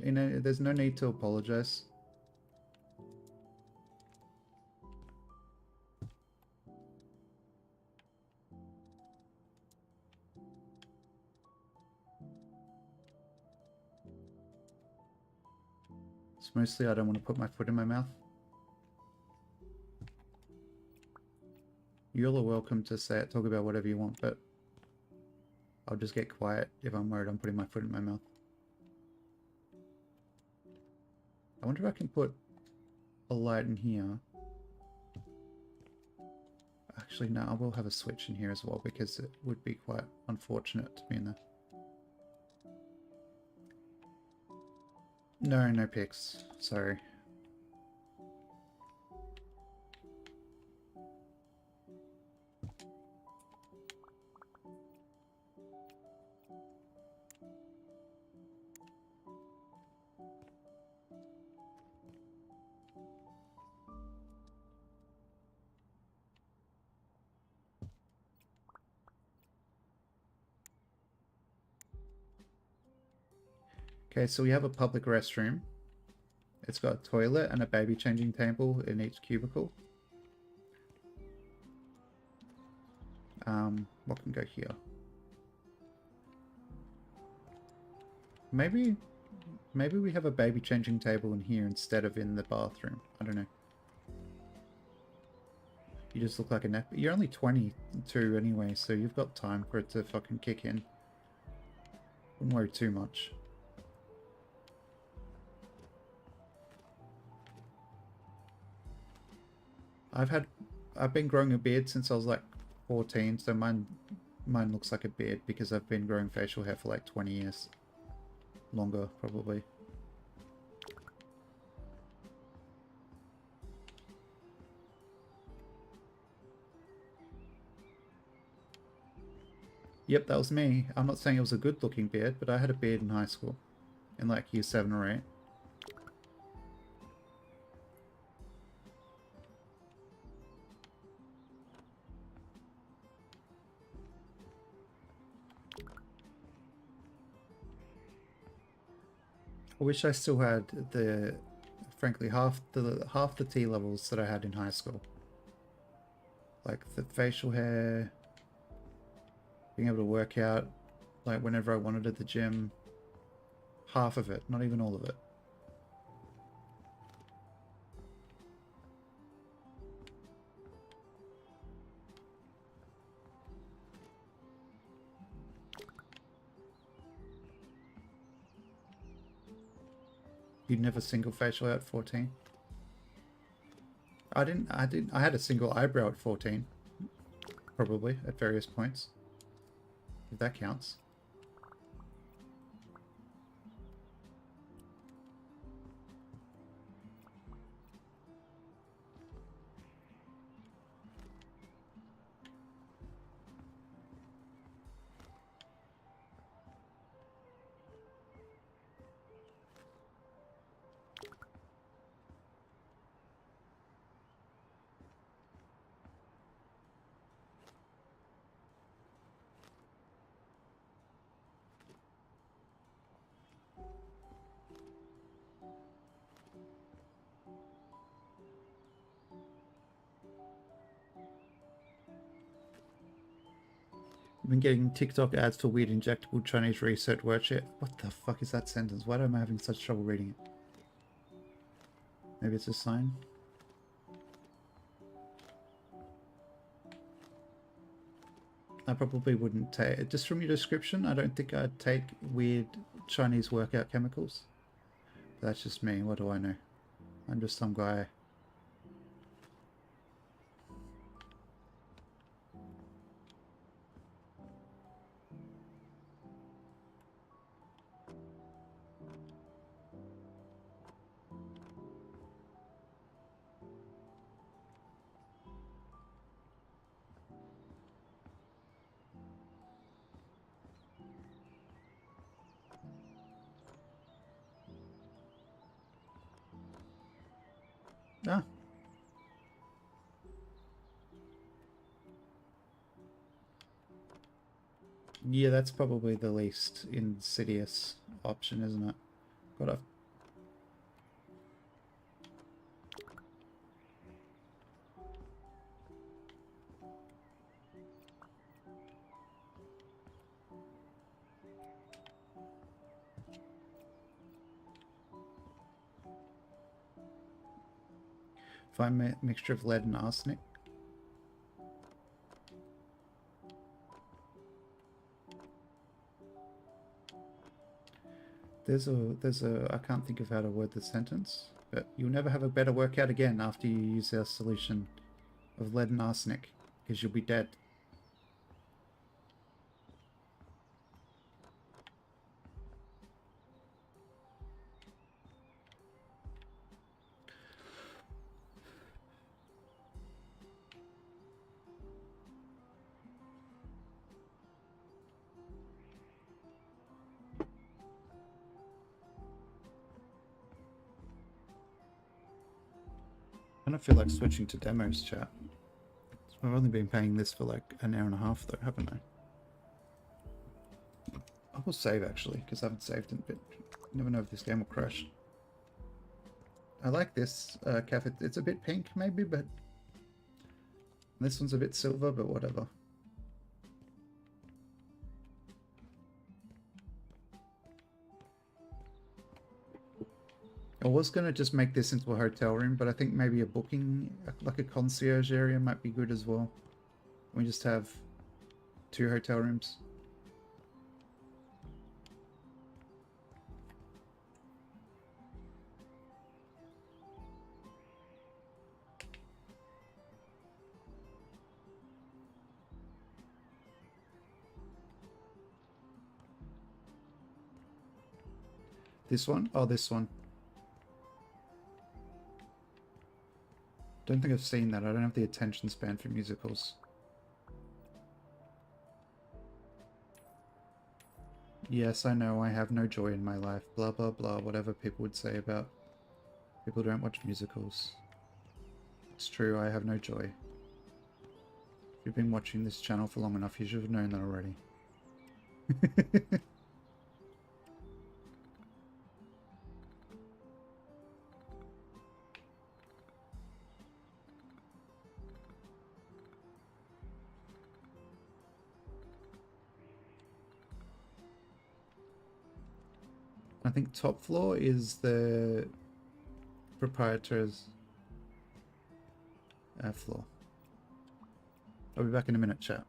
You know, there's no need to apologize. It's mostly I don't want to put my foot in my mouth. You're welcome to say it, talk about whatever you want, but I'll just get quiet if I'm worried I'm putting my foot in my mouth. I wonder if I can put a light in here. Actually, no, I will have a switch in here as well because it would be quite unfortunate to be in there. No, no picks. Sorry. Okay, so we have a public restroom. It's got a toilet and a baby changing table in each cubicle. What can go here? Maybe we have a baby changing table in here instead of in the bathroom. I don't know. You just look like a nap. You're only 22 anyway, so you've got time for it to fucking kick in. Wouldn't worry too much. I've been growing a beard since I was like 14, so mine looks like a beard because I've been growing facial hair for like 20 years. Longer, probably. Yep, that was me. I'm not saying it was a good looking beard, but I had a beard in high school. In like year 7 or 8. I wish I still had the, frankly, half the T levels that I had in high school. Like the facial hair, being able to work out like whenever I wanted at the gym, half of it, not even all of it. You'd never single facial at 14? I had a single eyebrow at 14. Probably, at various points. If that counts. I've been getting TikTok ads for weird injectable Chinese research worksheet. What the fuck is that sentence? Why am I having such trouble reading it? Maybe it's a sign? I probably wouldn't take... Just from your description, I don't think I'd take weird Chinese workout chemicals. But that's just me. What do I know? I'm just some guy... Ah. Yeah, that's probably the least insidious option, isn't it? Gotta... Fine mixture of lead and arsenic. There's a, I can't think of how to word the sentence, but you'll never have a better workout again after you use our solution of lead and arsenic, because you'll be dead. I don't feel like switching to demos, chat. I've only been paying this for like an hour and a half though, haven't I? I will save actually, because I haven't saved in a bit. You never know if this game will crash. I like this, Cafe. It's a bit pink maybe, but this one's a bit silver, but whatever. I was going to just make this into a hotel room, but I think maybe a booking, like a concierge area might be good as well. We just have 2 hotel rooms. This one? Oh, this one. Don't think I've seen that. I don't have the attention span for musicals. Yes, I know, I have no joy in my life. Blah, blah, blah. Whatever people would say about people who don't watch musicals. It's true, I have no joy. If you've been watching this channel for long enough, you should have known that already. I think top floor is the proprietor's floor. I'll be back in a minute, chat.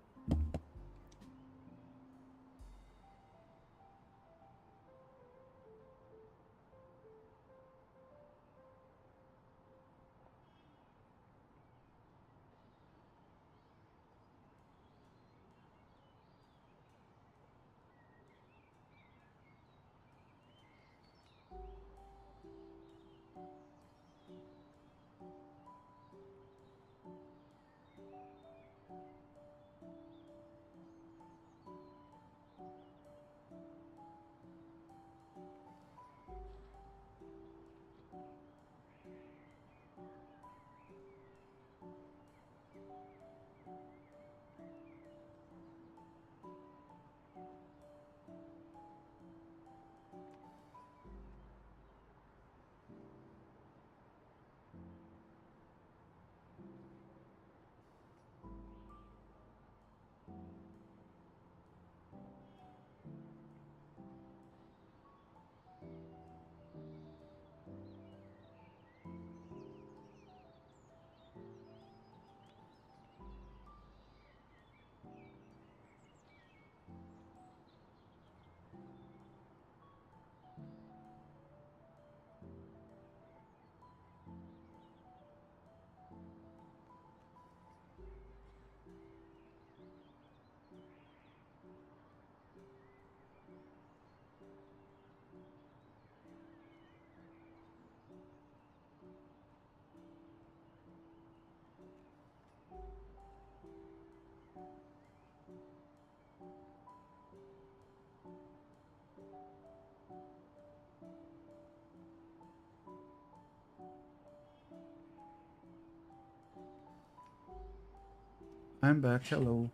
I'm back. Hello.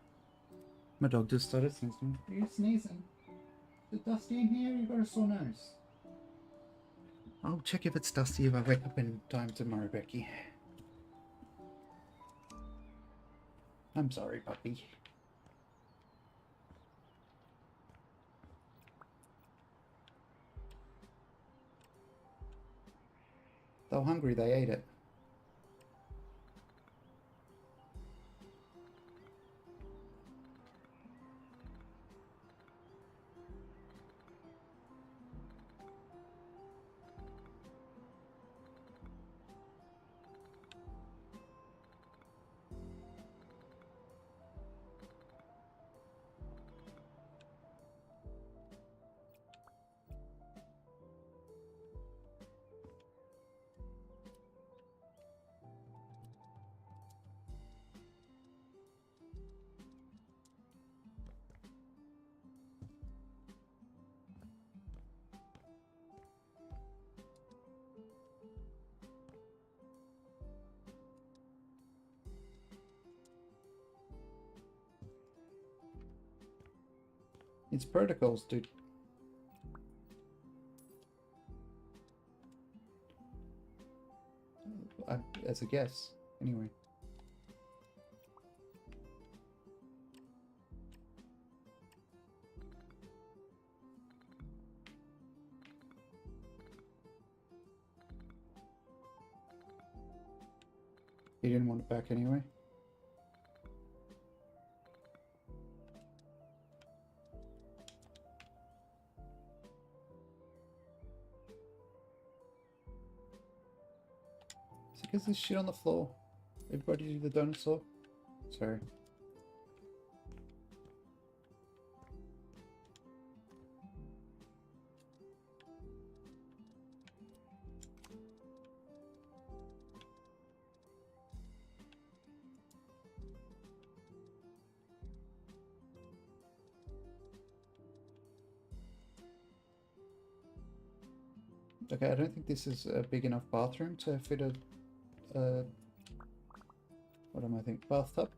My dog just started sneezing. Are you sneezing? Is it dusty in here? You got a sore nose. I'll check if it's dusty if I wake up in time tomorrow, Becky. I'm sorry, puppy. They were hungry, they ate it. It's protocols, dude. As a guess, anyway. He didn't want it back anyway. Is it because there's shit on the floor? Everybody do the donut saw? Sorry. Okay, I don't think this is a big enough bathroom to fit a what am I thinking? Bathtub?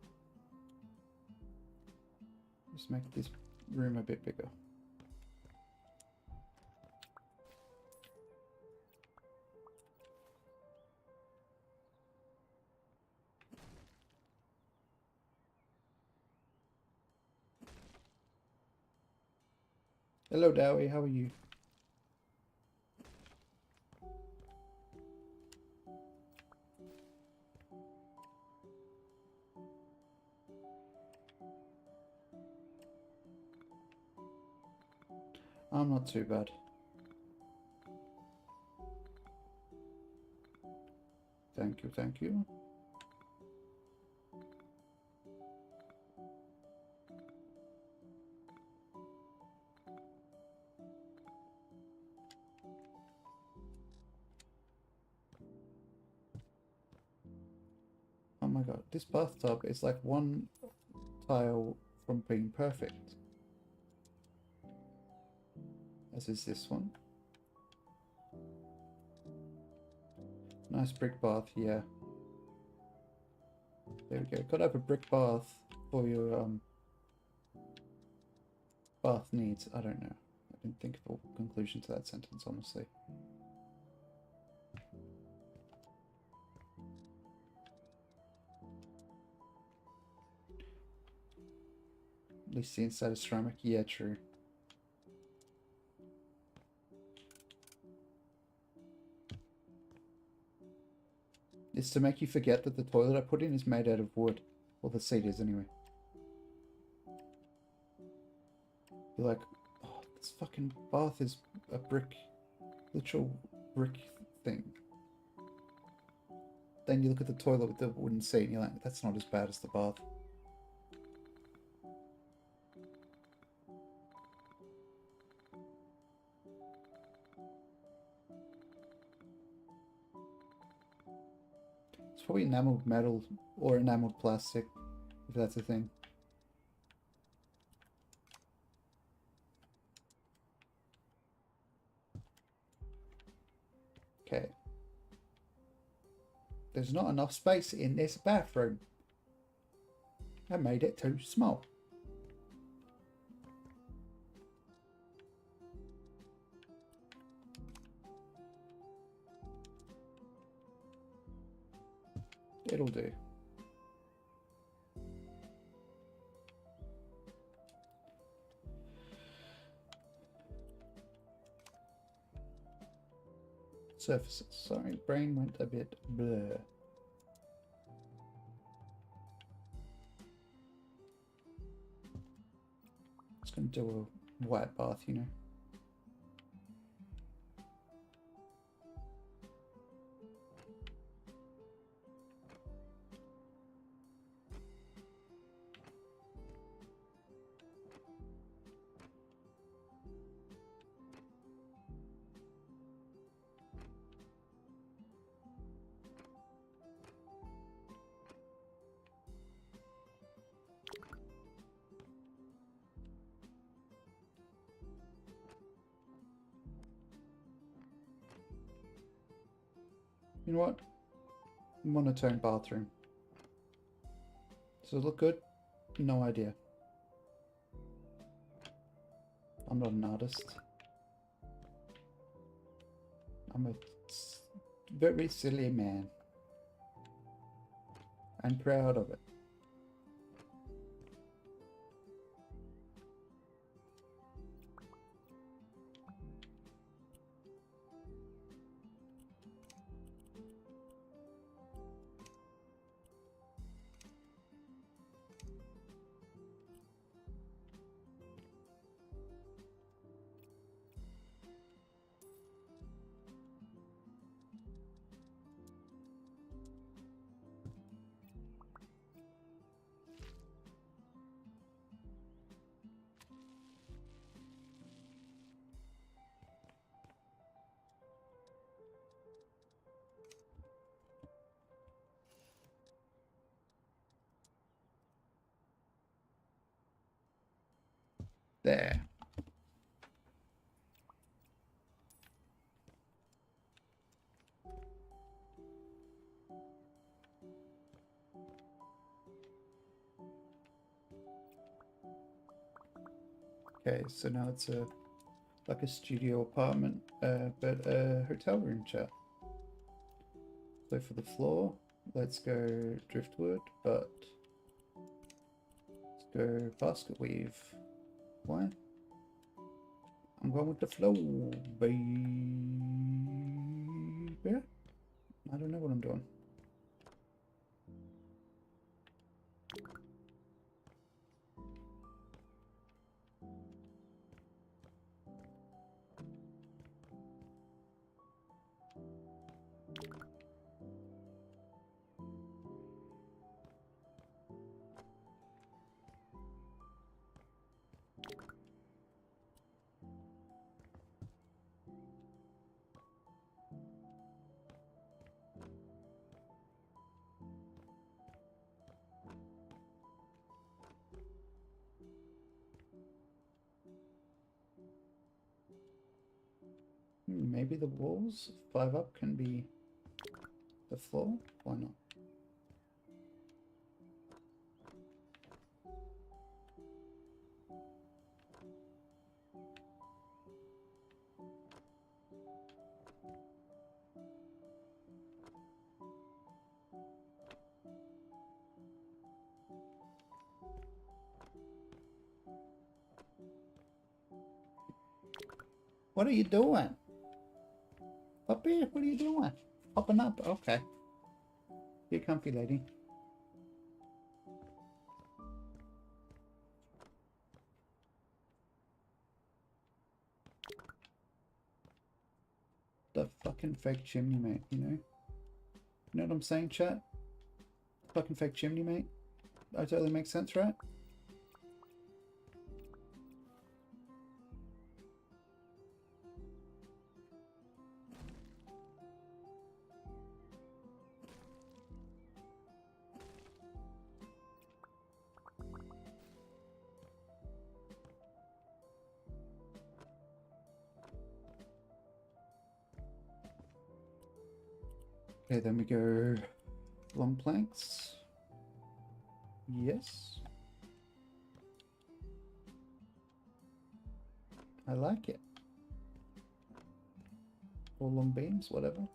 Just make this room a bit bigger. Hello, Dowie, how are you? I'm not too bad. Thank you, thank you. Oh my god, this bathtub is like one tile from being perfect. As is this one. Nice brick bath, yeah. There we go. Gotta have a brick bath for your bath needs. I don't know. I didn't think of a conclusion to that sentence, honestly. At least the inside is ceramic. Yeah, true. It's to make you forget that the toilet I put in is made out of wood. Well, the seat is anyway. You're like, oh, this fucking bath is a brick, literal brick thing. Then you look at the toilet with the wooden seat and you're like, that's not as bad as the bath. It's probably enameled metal or enameled plastic, if that's a thing. Okay. There's not enough space in this bathroom. I made it too small. It'll do. Surfaces. Sorry, brain went a bit blur. Just gonna do a white bath, you know. You know what? Monotone bathroom. Does it look good? No idea. I'm not an artist. I'm a very silly man. I'm proud of it. There. Okay, so now it's like a studio apartment, but a hotel room chat. So for the floor, let's go driftwood, but let's go basket weave. Why? I'm going with the flow, baby. I don't know what I'm doing. Maybe the walls 5 up can be the floor? Why not? What are you doing? Puppy, what are you doing? Popping up? Okay. Get comfy, lady. The fucking fake chimney, mate, you know? You know what I'm saying, chat? Fucking fake chimney, mate. That totally makes sense, right? Okay, then we go long planks. Yes. I like it. Or long beams, whatever.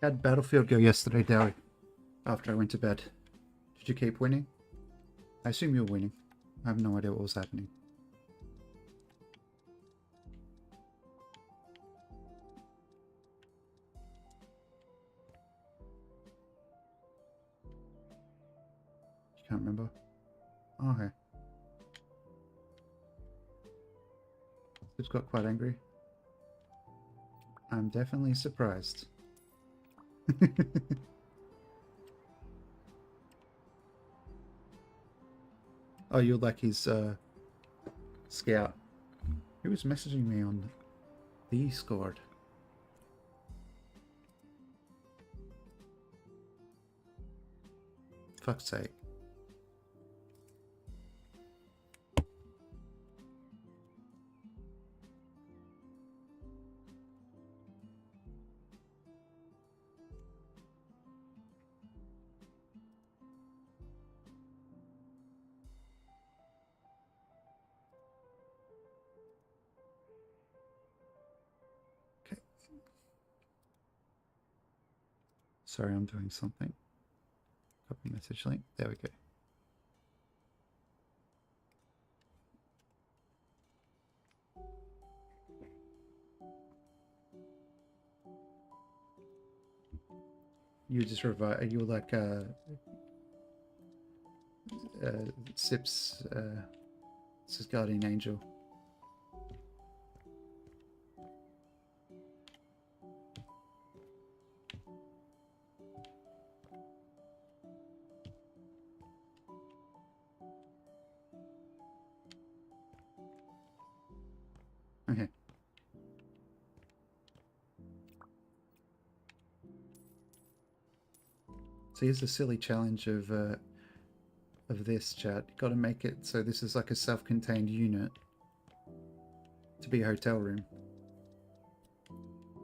How'd Battlefield go yesterday, Dowie? After I went to bed. Did you keep winning? I assume you were winning. I have no idea what was happening. You can't remember? Oh, okay. It's got quite angry. I'm definitely surprised. Oh, you're like his scout. Who was messaging me on the Discord? Fuck's sake. Okay. Sorry, I'm doing something. Copy message link. There we go. You just revive. You were like Sips. This is Guardian Angel. Okay. So here's the silly challenge of this chat. You got to make it so this is like a self-contained unit to be a hotel room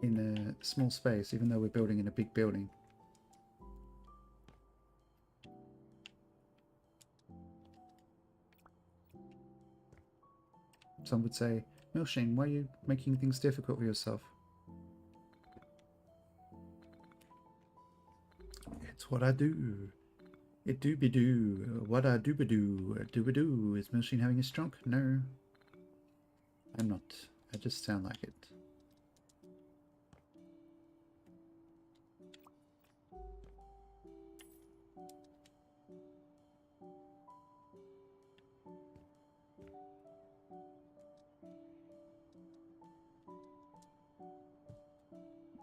in a small space, even though we're building in a big building. Some would say, Milshane, why are you making things difficult for yourself? It's what I do. It do-be-do. What I do-be-do. Do-be-do. Is Milshane having a stroke? No. I'm not. I just sound like it.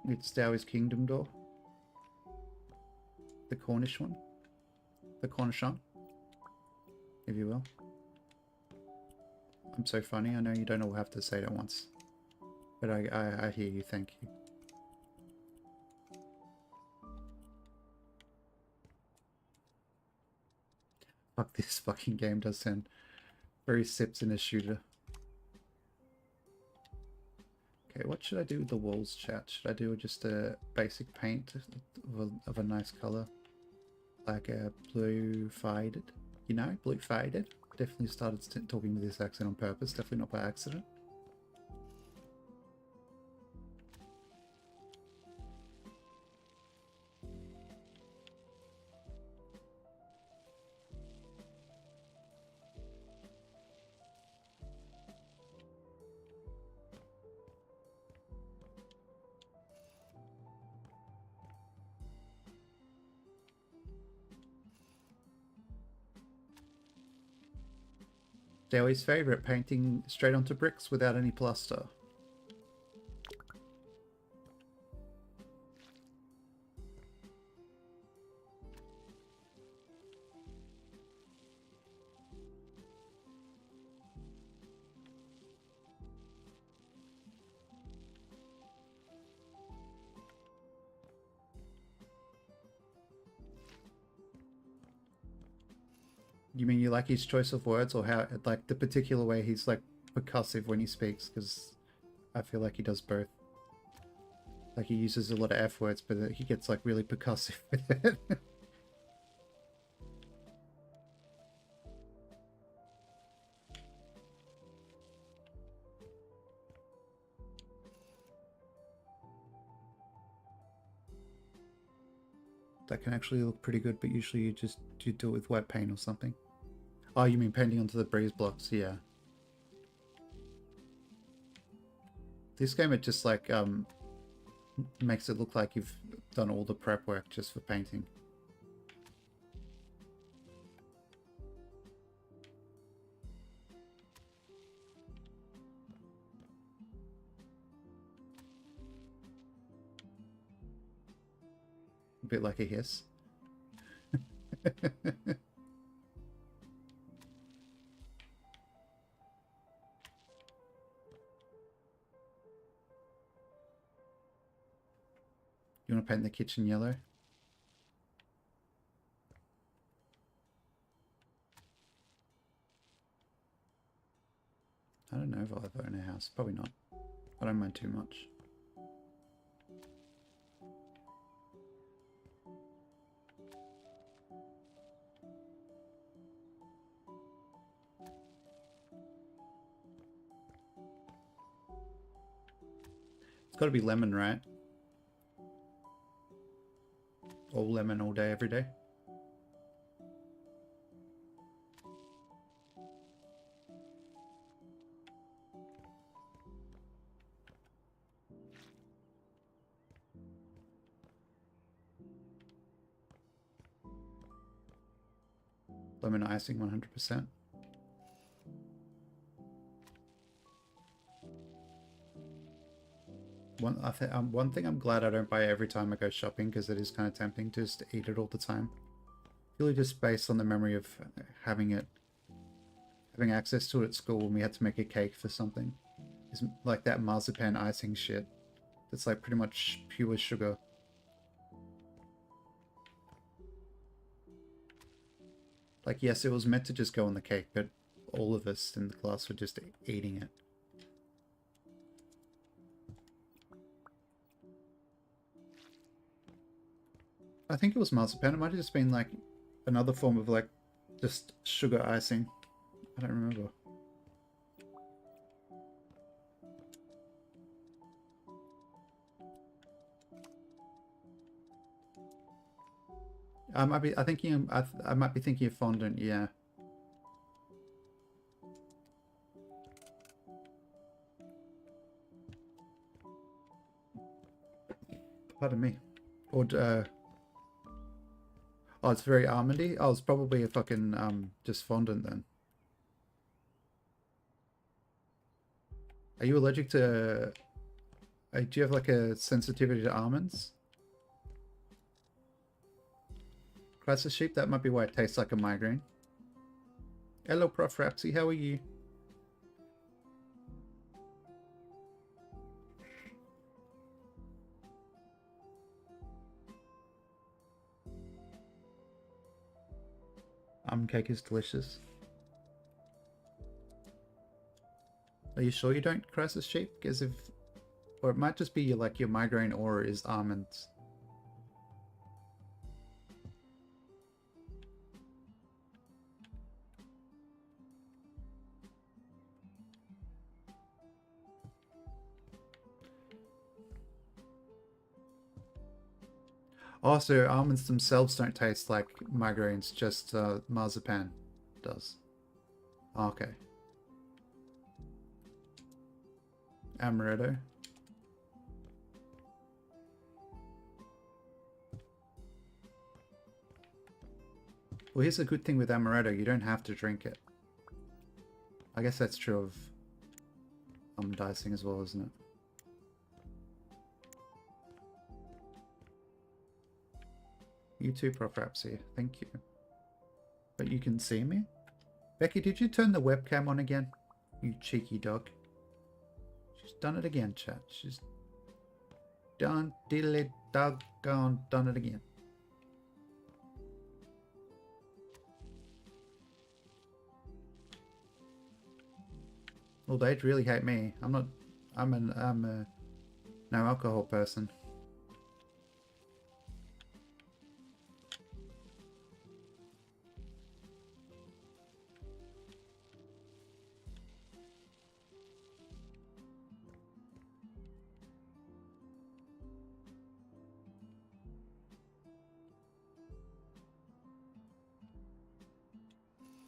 It's Dowie's Kingdom door. The Cornish one. The Cornichon, if you will. I'm so funny. I know you don't all have to say it at once. But I hear you, thank you. Fuck, this fucking game does sound very sips in a shooter. Okay, what should I do with the walls, chat? Should I do just a basic paint of a nice color? Like a blue faded? You know, blue faded? Definitely started talking with this accent on purpose, definitely not by accident. Joey's favourite, painting straight onto bricks without any plaster. You mean you like his choice of words, or how, like, the particular way he's, like, percussive when he speaks? Because I feel like he does both. Like, he uses a lot of F words, but he gets, like, really percussive with it. That can actually look pretty good, but usually you do it with wet paint or something. Oh, you mean painting onto the breeze blocks? Yeah. This game, it just, like, makes it look like you've done all the prep work just for painting. A bit like a hiss. You want to paint the kitchen yellow? I don't know if I'll ever own a house. Probably not. I don't mind too much. It's got to be lemon, right? All lemon all day, every day. Lemon icing 100%. One thing I'm glad I don't buy every time I go shopping, because it is kind of tempting to just eat it all the time. Really just based on the memory of having access to it at school when we had to make a cake for something. It's like that marzipan icing shit. That's like pretty much pure sugar. Like, yes, it was meant to just go on the cake, but all of us in the class were just eating it. I think it was marzipan. It might have just been like another form of like just sugar icing. I don't remember. I might be thinking of fondant, yeah. Pardon me. Or oh, it's very almondy. Oh, it's probably a fucking just fondant then. Are you allergic to? Do you have like a sensitivity to almonds? Crisis sheep. That might be why it tastes like a migraine. Hello, Prof. Rapsy. How are you? Almond cake is delicious. Are you sure you don't crisis sheep? Because if, or it might just be like your migraine aura is almonds. Also, almonds themselves don't taste like migraines, just marzipan does. Okay. Amaretto. Well, here's a good thing with amaretto, you don't have to drink it. I guess that's true of almond icing as well, isn't it? You too, Prof. Rapsy. Thank you. But you can see me? Becky, did you turn the webcam on again? You cheeky dog. She's done it again, chat. She's done diddly doggone done it again. Well, they'd really hate me. I'm a no alcohol person.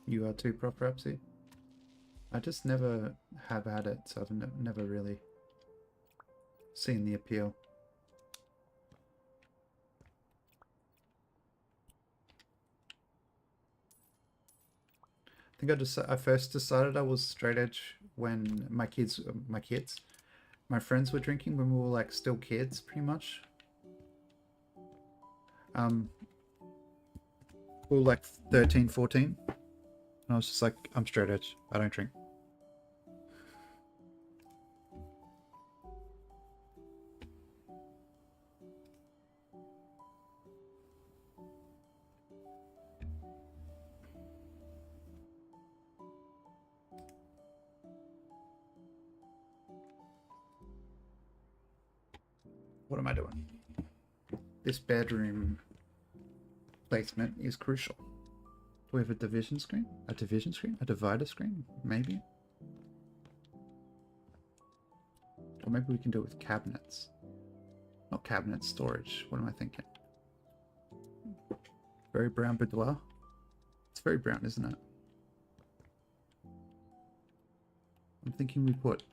You are too, Prof. Rapsy. I just never have had it, so I've never really seen the appeal. I think I first decided I was straight edge when my friends were drinking when we were like still kids, pretty much. We were like 13, 14. And I was just like, I'm straight edge. I don't drink. What am I doing? This bedroom placement is crucial. Do we have a division screen? A division screen? A divider screen? Maybe? Or maybe we can do it with cabinets. Not cabinets, storage. What am I thinking? Very brown boudoir? It's very brown, isn't it? I'm thinking we put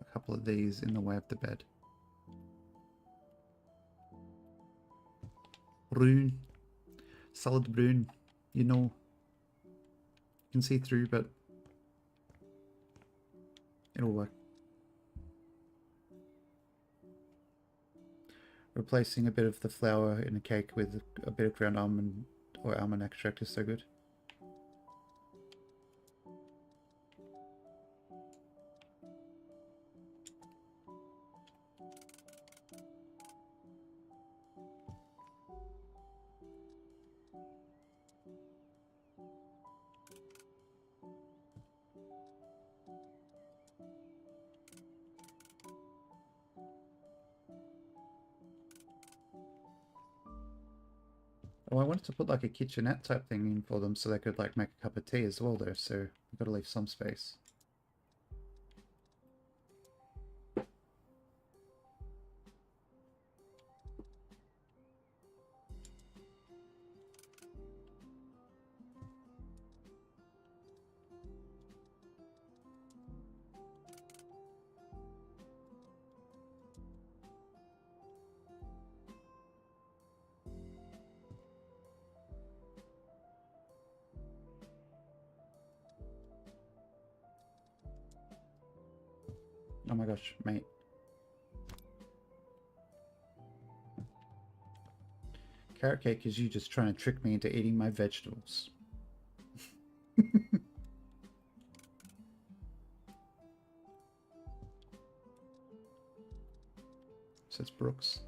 a couple of these in the way of the bed. Brune. Solid brune. You know. You can see through, but it'll work. Replacing a bit of the flour in a cake with a bit of ground almond or almond extract is so good. Oh, I wanted to put like a kitchenette type thing in for them so they could like make a cup of tea as well though, so we've got to leave some space. Oh my gosh, mate. Carrot cake is you just trying to trick me into eating my vegetables. Says Brooks.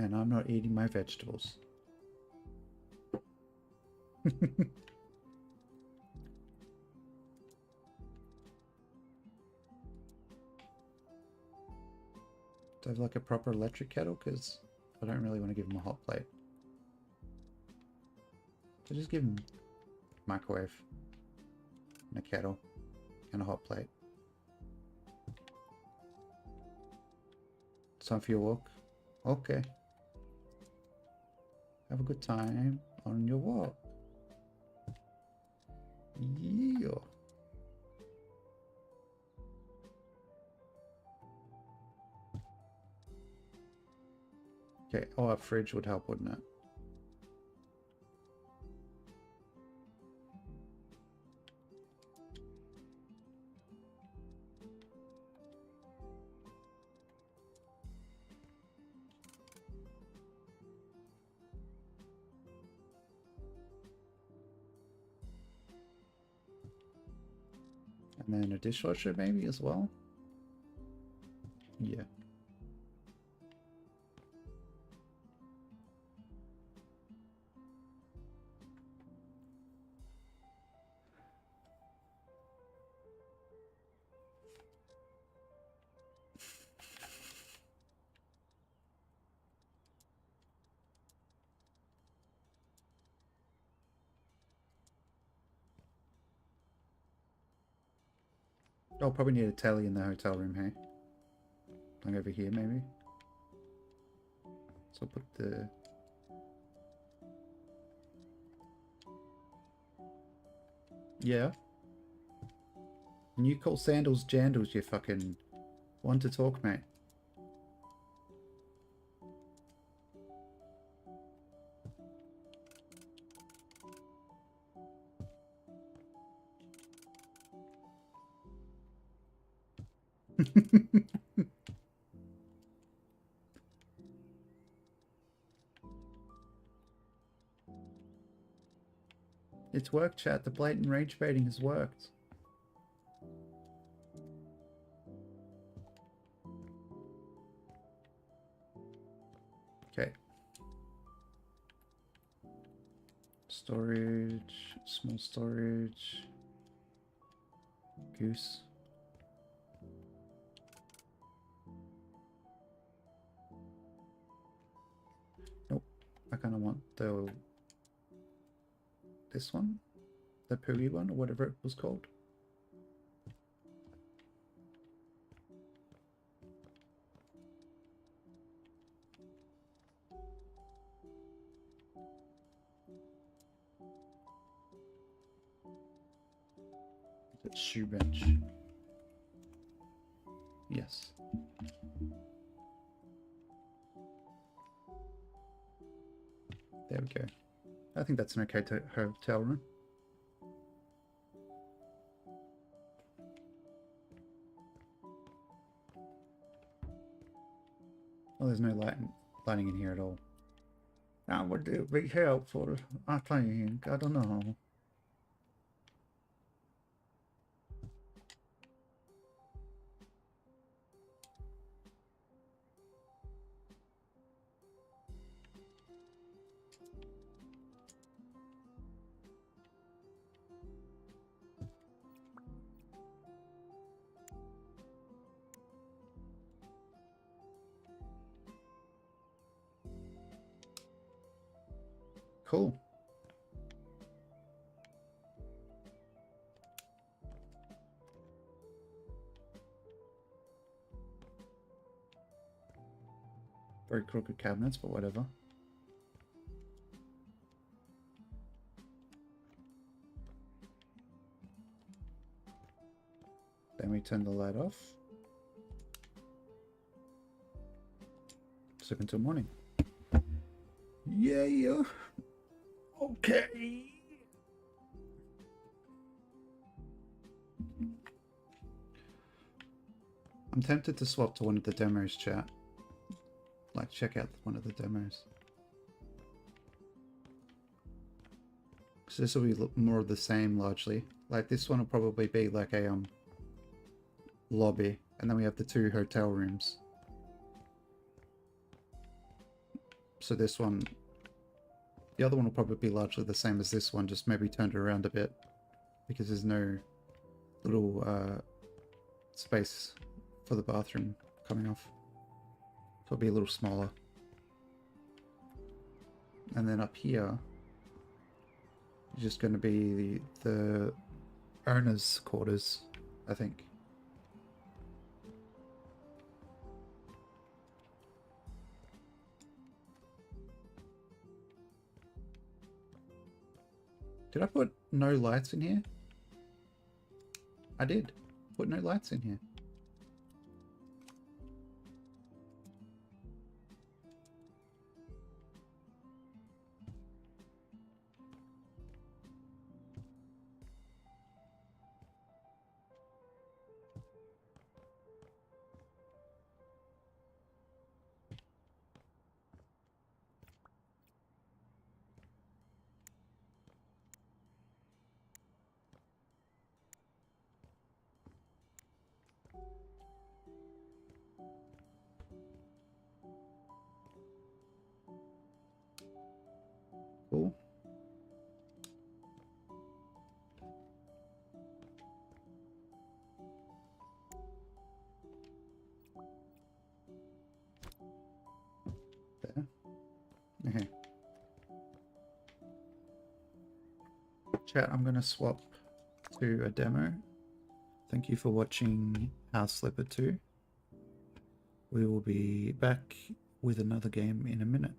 And I'm not eating my vegetables. Do I have like a proper electric kettle? Because I don't really want to give him a hot plate. So just give him a microwave and a kettle and a hot plate. Time for your walk. Okay. Have a good time on your walk. Yeah. Okay. Oh, a fridge would help, wouldn't it? And then a dishwasher maybe as well. Yeah. I'll probably need a telly in the hotel room, hey? Like over here, maybe? So I'll put the... Yeah? And you call sandals jandals, you fucking... want to talk, mate. It's worked, chat. The blatant rage baiting has worked. Okay. Storage, small storage. Goose. Nope. I kind of want the... this one? The Pooey one, or whatever it was called. It's shoe bench. Yes. There we go. I think that's an okay hotel room. Oh, there's no lighting in here at all. Now, would it be helpful? I think. I don't know. Cool. Very crooked cabinets, but whatever. Then we turn the light off. Sleep until morning. Yeah. Okay. I'm tempted to swap to one of the demos, chat. Like, check out one of the demos. So this will be more of the same, largely. Like, this one will probably be like a lobby, and then we have the 2 hotel rooms. So this one, the other one will probably be largely the same as this one, just maybe turned around a bit because there's no little space for the bathroom coming off. So it'll be a little smaller. And then up here is just going to be the owner's quarters, I think. Did I put no lights in here? I did. Put no lights in here. Cool. There. Okay. Chat, I'm going to swap to a demo. Thank you for watching House Flipper 2. We will be back with another game in a minute.